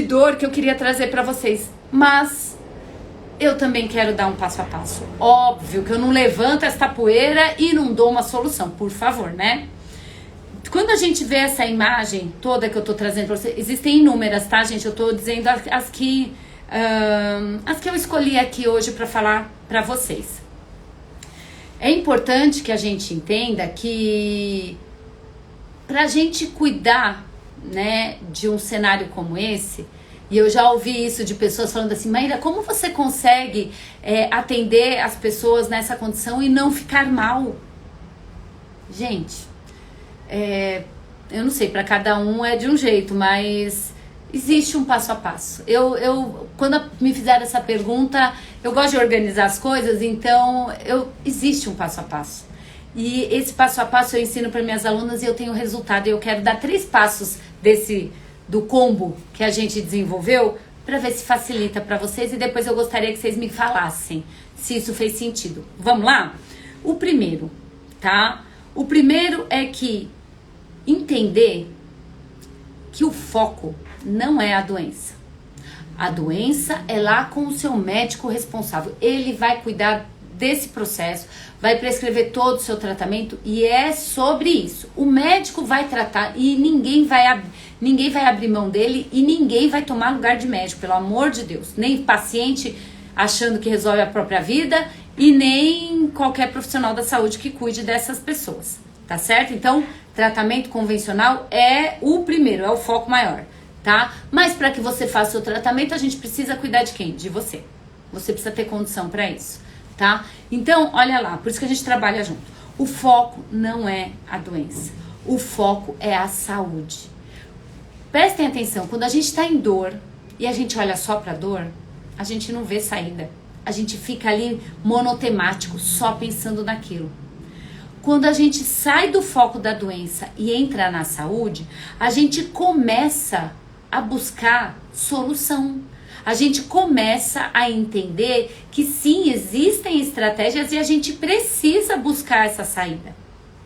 dor que eu queria trazer para vocês. Mas eu também quero dar um passo a passo. Óbvio que eu não levanto esta poeira e não dou uma solução, por favor, né? Quando a gente vê essa imagem toda que eu tô trazendo pra vocês, existem inúmeras, tá, gente? Eu tô dizendo as que eu escolhi aqui hoje para falar para vocês. É importante que a gente entenda que pra gente cuidar, né, de um cenário como esse, e eu já ouvi isso de pessoas falando assim, Maíra, como você consegue atender as pessoas nessa condição e não ficar mal? Gente, eu não sei, para cada um é de um jeito, mas existe um passo a passo. Quando me fizeram essa pergunta, eu gosto de organizar as coisas, então existe um passo a passo. E esse passo a passo eu ensino para minhas alunas e eu tenho resultado. Eu quero dar 3 passos do combo que a gente desenvolveu para ver se facilita para vocês e depois eu gostaria que vocês me falassem se isso fez sentido. Vamos lá? O primeiro, tá? O primeiro é que entender que o foco não é a doença. A doença é lá com o seu médico responsável. Ele vai cuidar desse processo, vai prescrever todo o seu tratamento e é sobre isso. O médico vai tratar e ninguém vai abrir mão dele e ninguém vai tomar lugar de médico, pelo amor de Deus. Nem paciente achando que resolve a própria vida e nem qualquer profissional da saúde que cuide dessas pessoas, tá certo? Então, tratamento convencional é o primeiro, é o foco maior, tá? Mas para que você faça o tratamento, a gente precisa cuidar de quem? De você. Você precisa ter condição para isso, tá? Então, olha lá, por isso que a gente trabalha junto. O foco não é a doença, o foco é a saúde. Prestem atenção, quando a gente está em dor e a gente olha só pra dor, a gente não vê saída. A gente fica ali monotemático, só pensando naquilo. Quando a gente sai do foco da doença e entra na saúde, a gente começa a buscar solução. A gente começa a entender que sim, existem estratégias e a gente precisa buscar essa saída,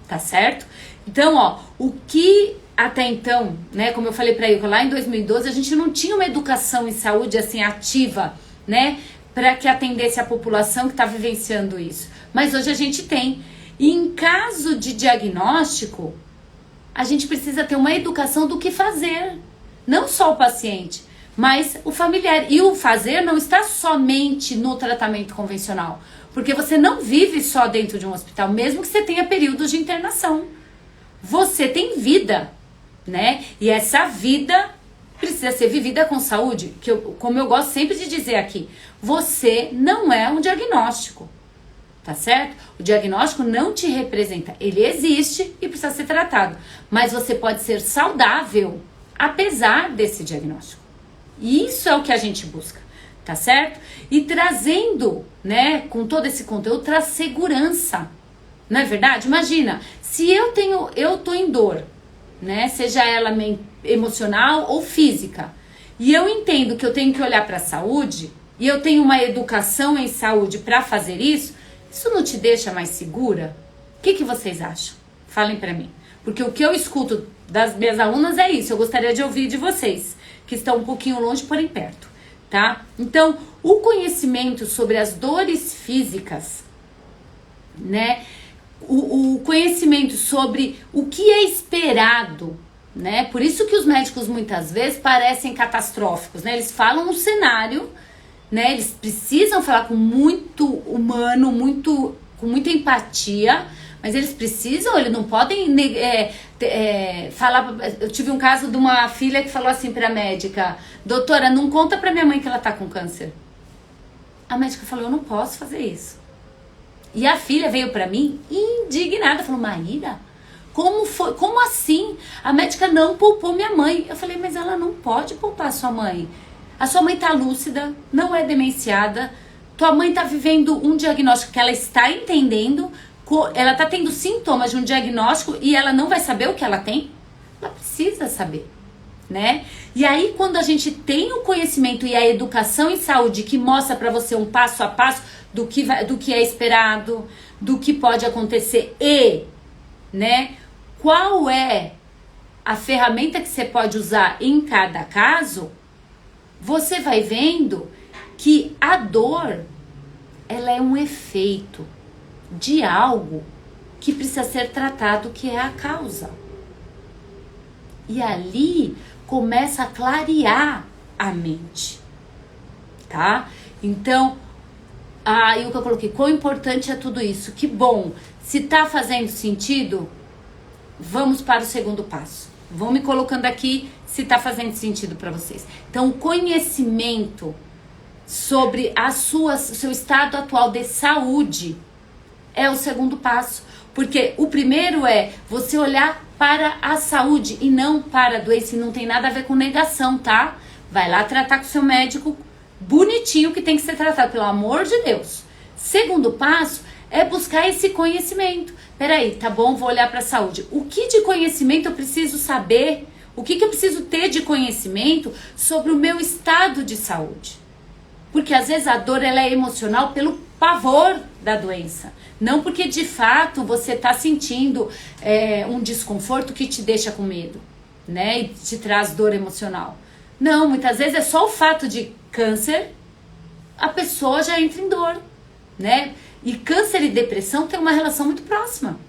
tá certo? Então, ó, o que até então, né, como eu falei pra Ilka, lá em 2012 a gente não tinha uma educação em saúde assim ativa, né, para que atendesse a população que tá vivenciando isso. Mas hoje a gente tem. E em caso de diagnóstico, a gente precisa ter uma educação do que fazer. Não só o paciente, mas o familiar. E o fazer não está somente no tratamento convencional. Porque você não vive só dentro de um hospital, mesmo que você tenha períodos de internação. Você tem vida, né? E essa vida precisa ser vivida com saúde. Como eu gosto sempre de dizer aqui, você não é um diagnóstico. Tá certo? O diagnóstico não te representa. Ele existe e precisa ser tratado. Mas você pode ser saudável apesar desse diagnóstico. E isso é o que a gente busca, tá certo? E trazendo, né, com todo esse conteúdo, traz segurança. Não é verdade? Imagina, se eu tô em dor, né, seja ela emocional ou física, e eu entendo que eu tenho que olhar para a saúde, e eu tenho uma educação em saúde para fazer isso não te deixa mais segura? O que vocês acham? Falem pra mim. Porque o que eu escuto das minhas alunas é isso. Eu gostaria de ouvir de vocês, que estão um pouquinho longe, porém perto, tá? Então, o conhecimento sobre as dores físicas, né? O conhecimento sobre o que é esperado, né? Por isso que os médicos muitas vezes parecem catastróficos, né? Eles falam um cenário, né? Eles precisam falar com muito humano, com muita empatia, mas eles não podem falar. Eu tive um caso de uma filha que falou assim pra médica: doutora, não conta pra minha mãe que ela tá com câncer. A médica falou: eu não posso fazer isso. E a filha veio pra mim indignada, falou: Maíra, como foi? Como assim? A médica não poupou minha mãe. Eu falei: mas ela não pode poupar a sua mãe. A sua mãe tá lúcida, não é demenciada. Tua mãe tá vivendo um diagnóstico que ela está entendendo. Ela tá tendo sintomas de um diagnóstico e ela não vai saber o que ela tem? Ela precisa saber, né? E aí, quando a gente tem o conhecimento e a educação em saúde que mostra pra você um passo a passo do que é esperado, do que pode acontecer e, né, qual é a ferramenta que você pode usar em cada caso, você vai vendo que a dor, ela é um efeito de algo que precisa ser tratado, que é a causa. E ali começa a clarear a mente, tá? Então, e o que eu coloquei, quão importante é tudo isso? Que bom, se tá fazendo sentido, vamos para o segundo passo. Vão me colocando aqui se tá fazendo sentido para vocês. Então, o conhecimento sobre o seu estado atual de saúde é o segundo passo. Porque o primeiro é você olhar para a saúde e não para a doença. E não tem nada a ver com negação, tá? Vai lá tratar com o seu médico bonitinho, que tem que ser tratado, pelo amor de Deus. Segundo passo é buscar esse conhecimento. Peraí, tá bom, vou olhar para a saúde. O que de conhecimento eu preciso saber? O que eu preciso ter de conhecimento sobre o meu estado de saúde? Porque às vezes a dor, ela é emocional pelo pavor da doença. Não porque de fato você está sentindo um desconforto que te deixa com medo, né? E te traz dor emocional. Não, muitas vezes é só o fato de câncer, a pessoa já entra em dor, né? E câncer e depressão tem uma relação muito próxima,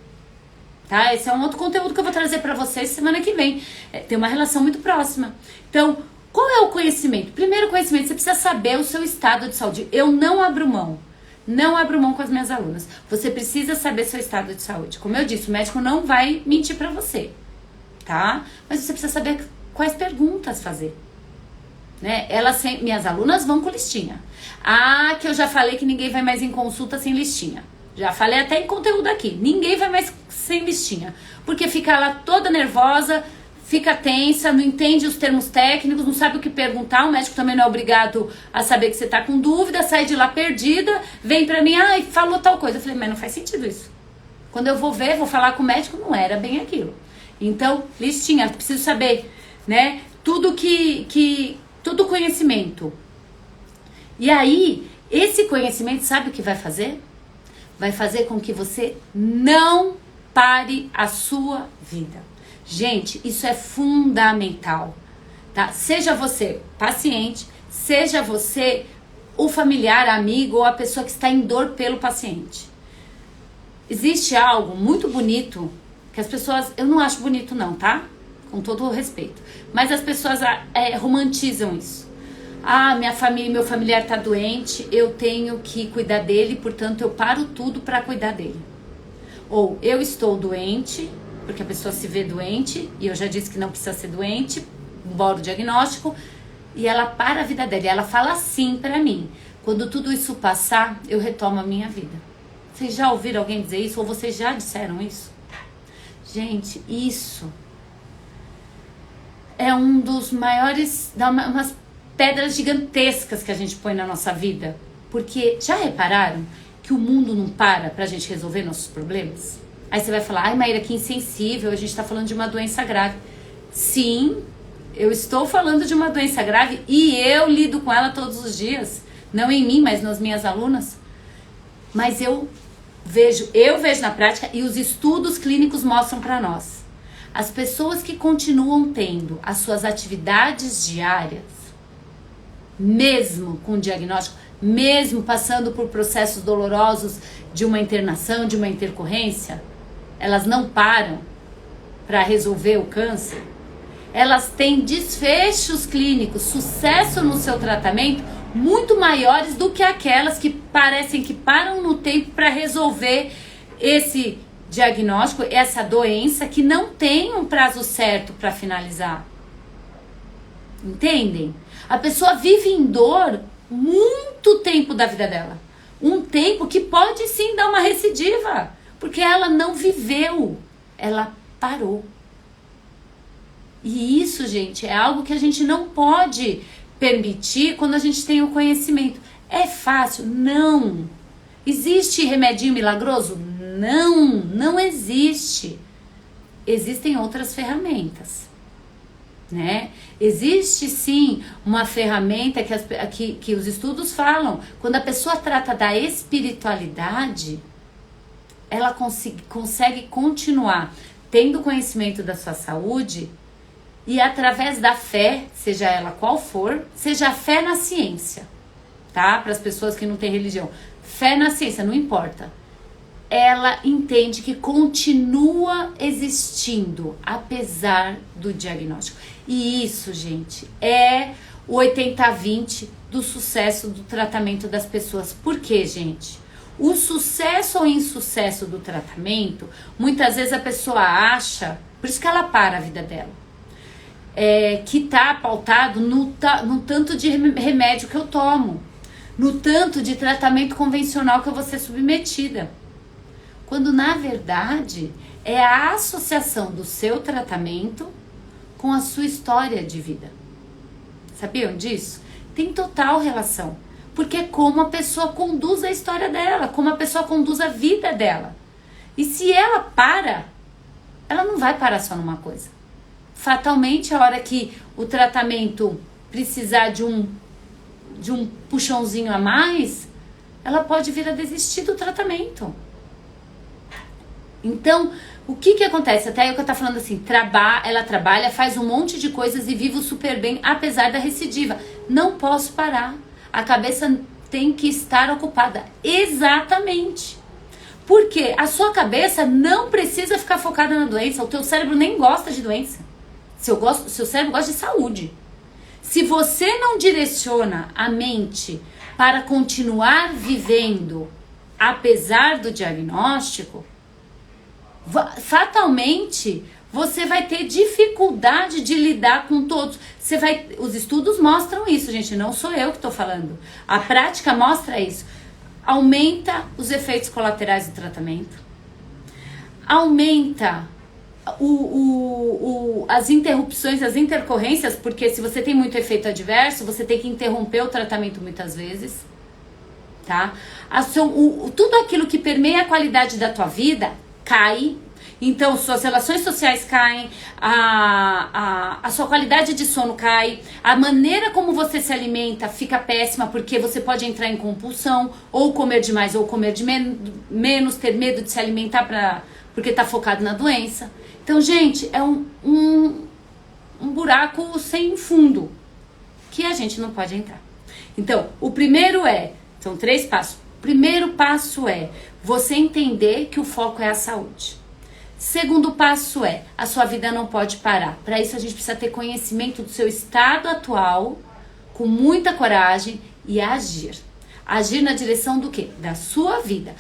tá? Esse é um outro conteúdo que eu vou trazer para vocês semana que vem. Tem uma relação muito próxima. Então, qual é o conhecimento? Primeiro conhecimento, você precisa saber o seu estado de saúde. Eu não abro mão. Não abro mão com as minhas alunas. Você precisa saber seu estado de saúde. Como eu disse, o médico não vai mentir pra você, tá? Mas você precisa saber quais perguntas fazer, né? Minhas alunas vão com listinha. Que eu já falei que ninguém vai mais em consulta sem listinha. Já falei até em conteúdo aqui. Ninguém vai mais sem listinha. Porque fica lá toda nervosa, fica tensa, não entende os termos técnicos, não sabe o que perguntar. O médico também não é obrigado a saber que você tá com dúvida, sai de lá perdida, vem pra mim, falou tal coisa. Eu falei, mas não faz sentido isso. Quando eu vou falar com o médico, não era bem aquilo. Então, listinha, preciso saber, né? Tudo tudo conhecimento. E aí, esse conhecimento, sabe o que vai fazer? Vai fazer com que você não pare a sua vida. Gente, isso é fundamental, tá? Seja você paciente, seja você o familiar, amigo ou a pessoa que está em dor pelo paciente. Existe algo muito bonito que as pessoas... Eu não acho bonito não, tá? Com todo o respeito. Mas as pessoas romantizam isso. Minha família, meu familiar tá doente, eu tenho que cuidar dele, portanto eu paro tudo para cuidar dele. Ou eu estou doente... porque a pessoa se vê doente, e eu já disse que não precisa ser doente, embora o diagnóstico, e ela para a vida dela. E ela fala assim pra mim: quando tudo isso passar, eu retomo a minha vida. Vocês já ouviram alguém dizer isso? Ou vocês já disseram isso? Gente, isso é um dos maiores, umas pedras gigantescas que a gente põe na nossa vida. Porque já repararam que o mundo não para pra gente resolver nossos problemas? Aí você vai falar, Maíra, que insensível, a gente tá falando de uma doença grave. Sim, eu estou falando de uma doença grave e eu lido com ela todos os dias. Não em mim, mas nas minhas alunas. Mas eu vejo na prática e os estudos clínicos mostram pra nós. as pessoas que continuam tendo as suas atividades diárias, mesmo com diagnóstico, mesmo passando por processos dolorosos de uma internação, de uma intercorrência, elas não param para resolver o câncer. Elas têm desfechos clínicos, sucesso no seu tratamento, muito maiores do que aquelas que parecem que param no tempo para resolver esse diagnóstico, essa doença que não tem um prazo certo para finalizar. Entendem? A pessoa vive em dor muito tempo da vida dela. Um tempo que pode sim dar uma recidiva, porque ela não viveu, ela parou. E isso, gente, é algo que a gente não pode permitir quando a gente tem o conhecimento. É fácil? Não. Existe remedinho milagroso? Não, não existe. Existem outras ferramentas, né? Existe sim uma ferramenta que os estudos falam. Quando a pessoa trata da espiritualidade, ela consegue continuar tendo conhecimento da sua saúde e através da fé, seja ela qual for, seja a fé na ciência, tá? Para as pessoas que não têm religião. Fé na ciência, não importa. Ela entende que continua existindo, apesar do diagnóstico. E isso, gente, é o 80-20 do sucesso do tratamento das pessoas. Por quê, gente? O sucesso ou insucesso do tratamento, muitas vezes a pessoa acha, por isso que ela para a vida dela, que está pautado no tanto de remédio que eu tomo, no tanto de tratamento convencional que eu vou ser submetida. Quando, na verdade, é a associação do seu tratamento com a sua história de vida. Sabiam disso? Tem total relação. Porque é como a pessoa conduz a história dela, como a pessoa conduz a vida dela. E se ela para, ela não vai parar só numa coisa. Fatalmente, a hora que o tratamento precisar de um puxãozinho a mais, ela pode vir a desistir do tratamento. Então, o que acontece? Até aí o que eu tô falando assim, ela trabalha, faz um monte de coisas e vive super bem, apesar da recidiva. Não posso parar. A cabeça tem que estar ocupada. Exatamente. Porque a sua cabeça não precisa ficar focada na doença. O teu cérebro nem gosta de doença. Seu cérebro gosta de saúde. Se você não direciona a mente para continuar vivendo, apesar do diagnóstico, fatalmente você vai ter dificuldade de lidar com todos. Os estudos mostram isso, gente, não sou eu que estou falando. A prática mostra isso. Aumenta os efeitos colaterais do tratamento. Aumenta as interrupções, as intercorrências, porque se você tem muito efeito adverso, você tem que interromper o tratamento muitas vezes, tá? Tudo aquilo que permeia a qualidade da tua vida cai. Então, suas relações sociais caem, a sua qualidade de sono cai, a maneira como você se alimenta fica péssima, porque você pode entrar em compulsão, ou comer demais, ou comer de menos, ter medo de se alimentar porque tá focado na doença. Então, gente, é um buraco sem fundo, que a gente não pode entrar. Então, são 3 passos. O primeiro passo é você entender que o foco é a saúde. Segundo passo é, a sua vida não pode parar. Para isso a gente precisa ter conhecimento do seu estado atual, com muita coragem e agir. Agir na direção do quê? Da sua vida.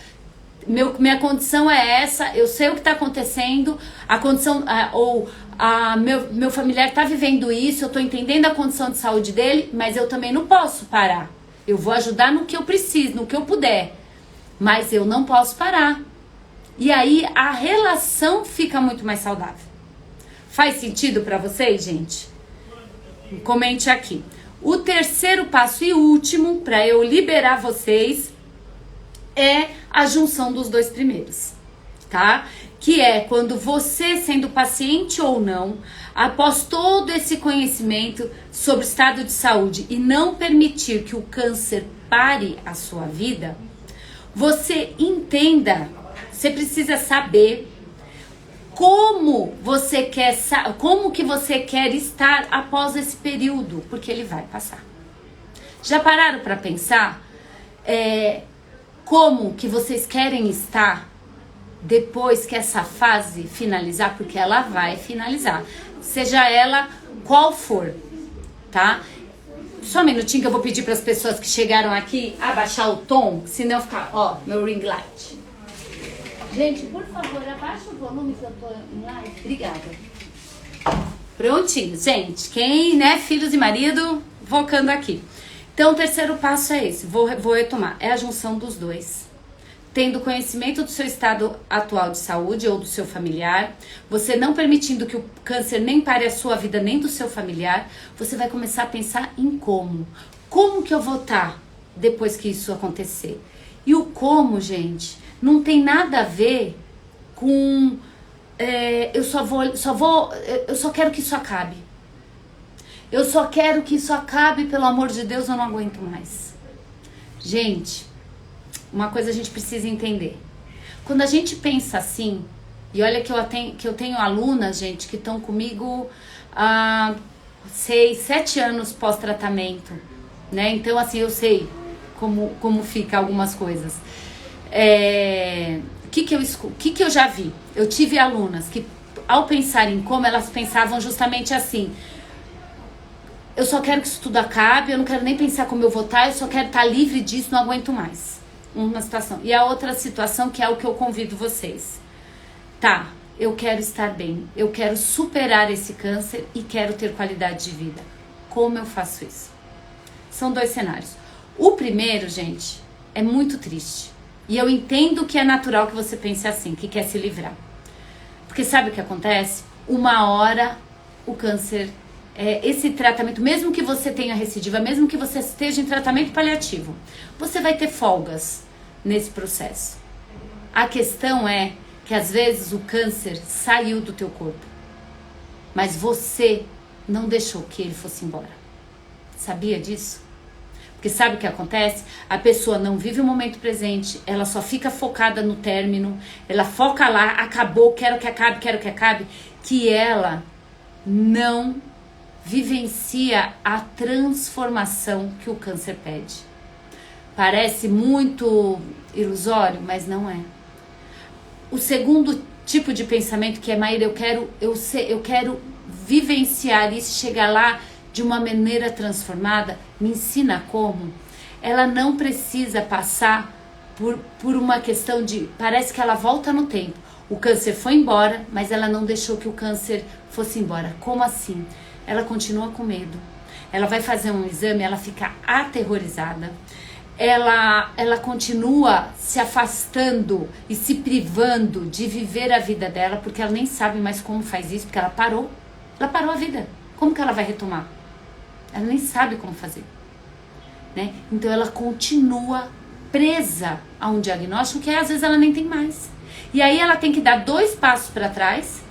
Minha condição é essa, eu sei o que está acontecendo, a condição, meu familiar está vivendo isso, eu estou entendendo a condição de saúde dele, mas eu também não posso parar. Eu vou ajudar no que eu preciso, no que eu puder, mas eu não posso parar. E aí a relação fica muito mais saudável. Faz sentido para vocês, gente? Comente aqui. O terceiro passo e último, para eu liberar vocês, é a junção dos 2 primeiros, tá? Que é quando você, sendo paciente ou não, após todo esse conhecimento sobre o estado de saúde e não permitir que o câncer pare a sua vida, você entenda. Você precisa saber como que você quer estar após esse período, porque ele vai passar. Já pararam para pensar como que vocês querem estar depois que essa fase finalizar? Porque ela vai finalizar, seja ela qual for, tá? Só um minutinho que eu vou pedir para as pessoas que chegaram aqui abaixar o tom, senão ficar, ó, meu ring light. Gente, por favor, abaixa o volume que eu tô em live. Obrigada. Prontinho, gente. Quem, né, filhos e marido, focando aqui. Então, o terceiro passo é esse. Vou retomar. É a junção dos dois. Tendo conhecimento do seu estado atual de saúde ou do seu familiar, você não permitindo que o câncer nem pare a sua vida, nem do seu familiar, você vai começar a pensar em como. Como que eu vou estar depois que isso acontecer? E o como, gente, não tem nada a ver com eu só quero que isso acabe. Eu só quero que isso acabe, pelo amor de Deus, eu não aguento mais. Gente, uma coisa a gente precisa entender. Quando a gente pensa assim, e olha que eu tenho alunas, gente, que estão comigo há 6, 7 anos pós-tratamento, né? Então, assim, eu sei como fica algumas coisas. O que eu já vi? Eu tive alunas que, ao pensar em como, elas pensavam justamente assim: eu só quero que isso tudo acabe, eu não quero nem pensar como eu vou estar, eu só quero estar livre disso, não aguento mais. Uma situação. E a outra situação, que é o que eu convido vocês. Tá, eu quero estar bem, eu quero superar esse câncer e quero ter qualidade de vida. Como eu faço isso? São 2 cenários. O primeiro, gente, é muito triste. E eu entendo que é natural que você pense assim, que quer se livrar. Porque sabe o que acontece? Uma hora o câncer, esse tratamento, mesmo que você tenha recidiva, mesmo que você esteja em tratamento paliativo, você vai ter folgas nesse processo. A questão é que às vezes o câncer saiu do teu corpo, mas você não deixou que ele fosse embora. Sabia disso? Porque sabe o que acontece? A pessoa não vive o momento presente, ela só fica focada no término, ela foca lá, acabou, quero que acabe, que ela não vivencia a transformação que o câncer pede. Parece muito ilusório, mas não é. O segundo tipo de pensamento, que é: Maíra, eu quero vivenciar isso, chegar lá de uma maneira transformada, me ensina como. Ela não precisa passar por uma questão de, parece que ela volta no tempo. O câncer foi embora, mas ela não deixou que o câncer fosse embora. Como assim? Ela continua com medo. Ela vai fazer um exame, ela fica aterrorizada. Ela continua se afastando e se privando de viver a vida dela, porque ela nem sabe mais como faz isso, porque ela parou a vida. Como que ela vai retomar? Ela nem sabe como fazer, né? Então ela continua presa a um diagnóstico que às vezes ela nem tem mais. E aí ela tem que dar 2 passos para trás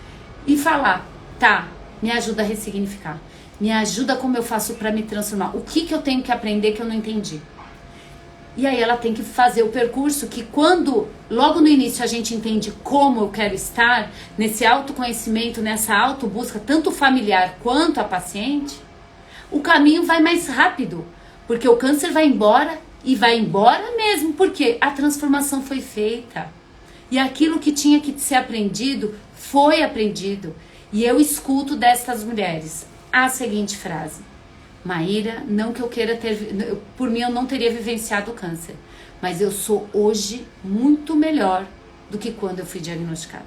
e falar: tá, me ajuda a ressignificar, me ajuda como eu faço para me transformar, o que eu tenho que aprender que eu não entendi. E aí ela tem que fazer o percurso que, quando logo no início a gente entende como eu quero estar, nesse autoconhecimento, nessa autobusca, tanto familiar quanto a paciente, o caminho vai mais rápido, porque o câncer vai embora, e vai embora mesmo, porque a transformação foi feita. E aquilo que tinha que ser aprendido, foi aprendido. E eu escuto destas mulheres a seguinte frase: Maíra, não que eu queira ter, por mim eu não teria vivenciado o câncer, mas eu sou hoje muito melhor do que quando eu fui diagnosticada.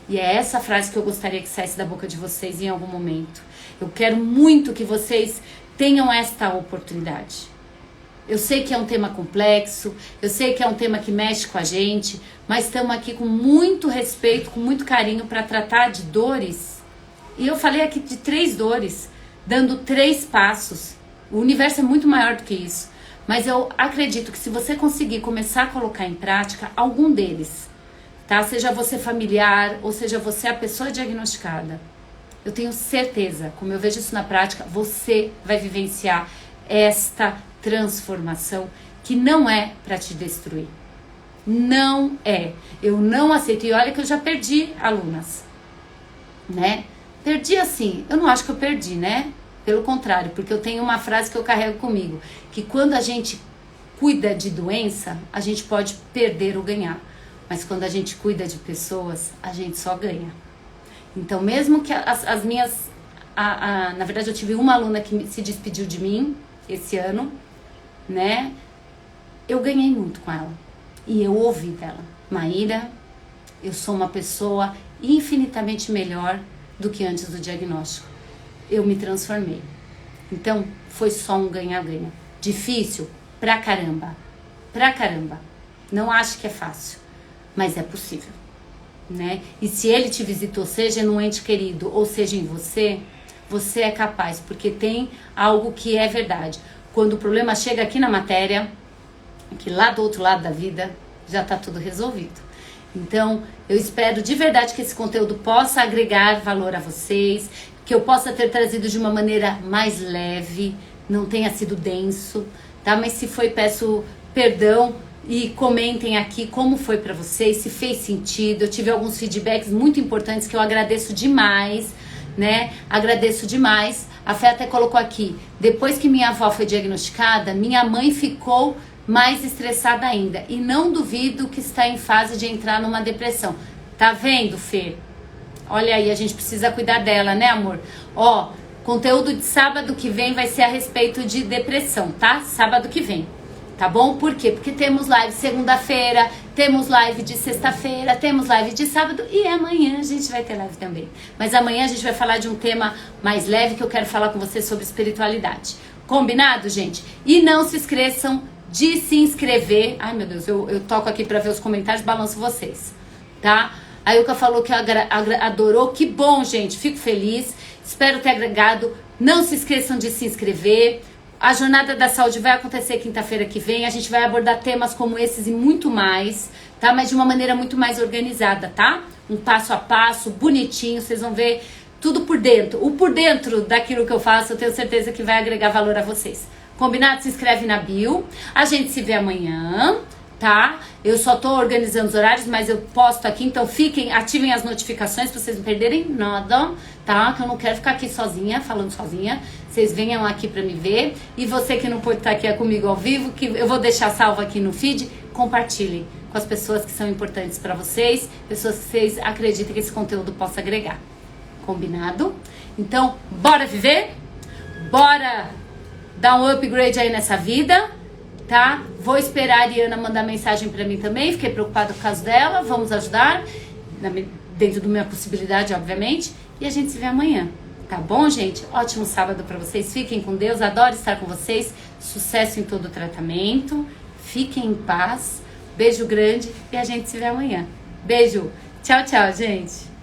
E é essa frase que eu gostaria que saísse da boca de vocês em algum momento. Eu quero muito que vocês tenham esta oportunidade. Eu sei que é um tema complexo, eu sei que é um tema que mexe com a gente, mas estamos aqui com muito respeito, com muito carinho para tratar de dores. E eu falei aqui de 3 dores, dando 3 passos. O universo é muito maior do que isso. Mas eu acredito que se você conseguir começar a colocar em prática algum deles, tá? Seja você familiar ou seja você a pessoa diagnosticada, eu tenho certeza, como eu vejo isso na prática, você vai vivenciar esta transformação que não é para te destruir. Não é. Eu não aceito. E olha que eu já perdi alunas, né? Perdi assim, eu não acho que eu perdi, né? Pelo contrário, porque eu tenho uma frase que eu carrego comigo, que quando a gente cuida de doença, a gente pode perder ou ganhar. Mas quando a gente cuida de pessoas, a gente só ganha. Então, mesmo que as minhas... na verdade, eu tive uma aluna que se despediu de mim esse ano, né? Eu ganhei muito com ela. E eu ouvi dela: Maíra, eu sou uma pessoa infinitamente melhor do que antes do diagnóstico. Eu me transformei. Então, foi só um ganha-ganha. Difícil? Pra caramba. Pra caramba. Não acho que é fácil, mas é possível, né? E se ele te visitou, seja no ente querido ou seja em você, você é capaz, porque tem algo que é verdade. Quando o problema chega aqui na matéria, que lá do outro lado da vida já tá tudo resolvido. Então, eu espero de verdade que esse conteúdo possa agregar valor a vocês, que eu possa ter trazido de uma maneira mais leve, não tenha sido denso, tá? Mas se foi, peço perdão e comentem aqui como foi pra vocês, se fez sentido. Eu tive alguns feedbacks muito importantes que eu agradeço demais, né? Agradeço demais. A Fé até colocou aqui: depois que minha avó foi diagnosticada, minha mãe ficou mais estressada ainda. E não duvido que está em fase de entrar numa depressão. Tá vendo, Fê? Olha aí, a gente precisa cuidar dela, né, amor? Ó, conteúdo de sábado que vem vai ser a respeito de depressão, tá? Sábado que vem, tá bom? Por quê? Porque temos live segunda-feira, temos live de sexta-feira, temos live de sábado e amanhã a gente vai ter live também. Mas amanhã a gente vai falar de um tema mais leve que eu quero falar com vocês sobre espiritualidade. Combinado, gente? E não se esqueçam de se inscrever. Ai, meu Deus, eu toco aqui pra ver os comentários, balanço vocês, tá? A Ilka falou que adorou. Que bom, gente. Fico feliz. Espero ter agregado. Não se esqueçam de se inscrever. A Jornada da Saúde vai acontecer quinta-feira que vem. A gente vai abordar temas como esses e muito mais, tá? Mas de uma maneira muito mais organizada, tá? Um passo a passo, bonitinho. Vocês vão ver tudo por dentro. O por dentro daquilo que eu faço, eu tenho certeza que vai agregar valor a vocês. Combinado? Se inscreve na bio. A gente se vê amanhã, tá? Eu só tô organizando os horários, mas eu posto aqui, então ativem as notificações pra vocês não perderem nada, tá? Que eu não quero ficar aqui sozinha, falando sozinha. Vocês venham aqui pra me ver. E você que não pode estar aqui comigo ao vivo, que eu vou deixar salvo aqui no feed, compartilhem com as pessoas que são importantes pra vocês, pessoas que vocês acreditam que esse conteúdo possa agregar. Combinado? Então, bora viver? Bora dar um upgrade aí nessa vida, tá? Vou esperar a Ariana mandar mensagem pra mim também. Fiquei preocupada com o caso dela. Vamos ajudar, dentro da minha possibilidade, obviamente. E a gente se vê amanhã, tá bom, gente? Ótimo sábado pra vocês. Fiquem com Deus. Adoro estar com vocês. Sucesso em todo o tratamento. Fiquem em paz. Beijo grande e a gente se vê amanhã. Beijo. Tchau, tchau, gente.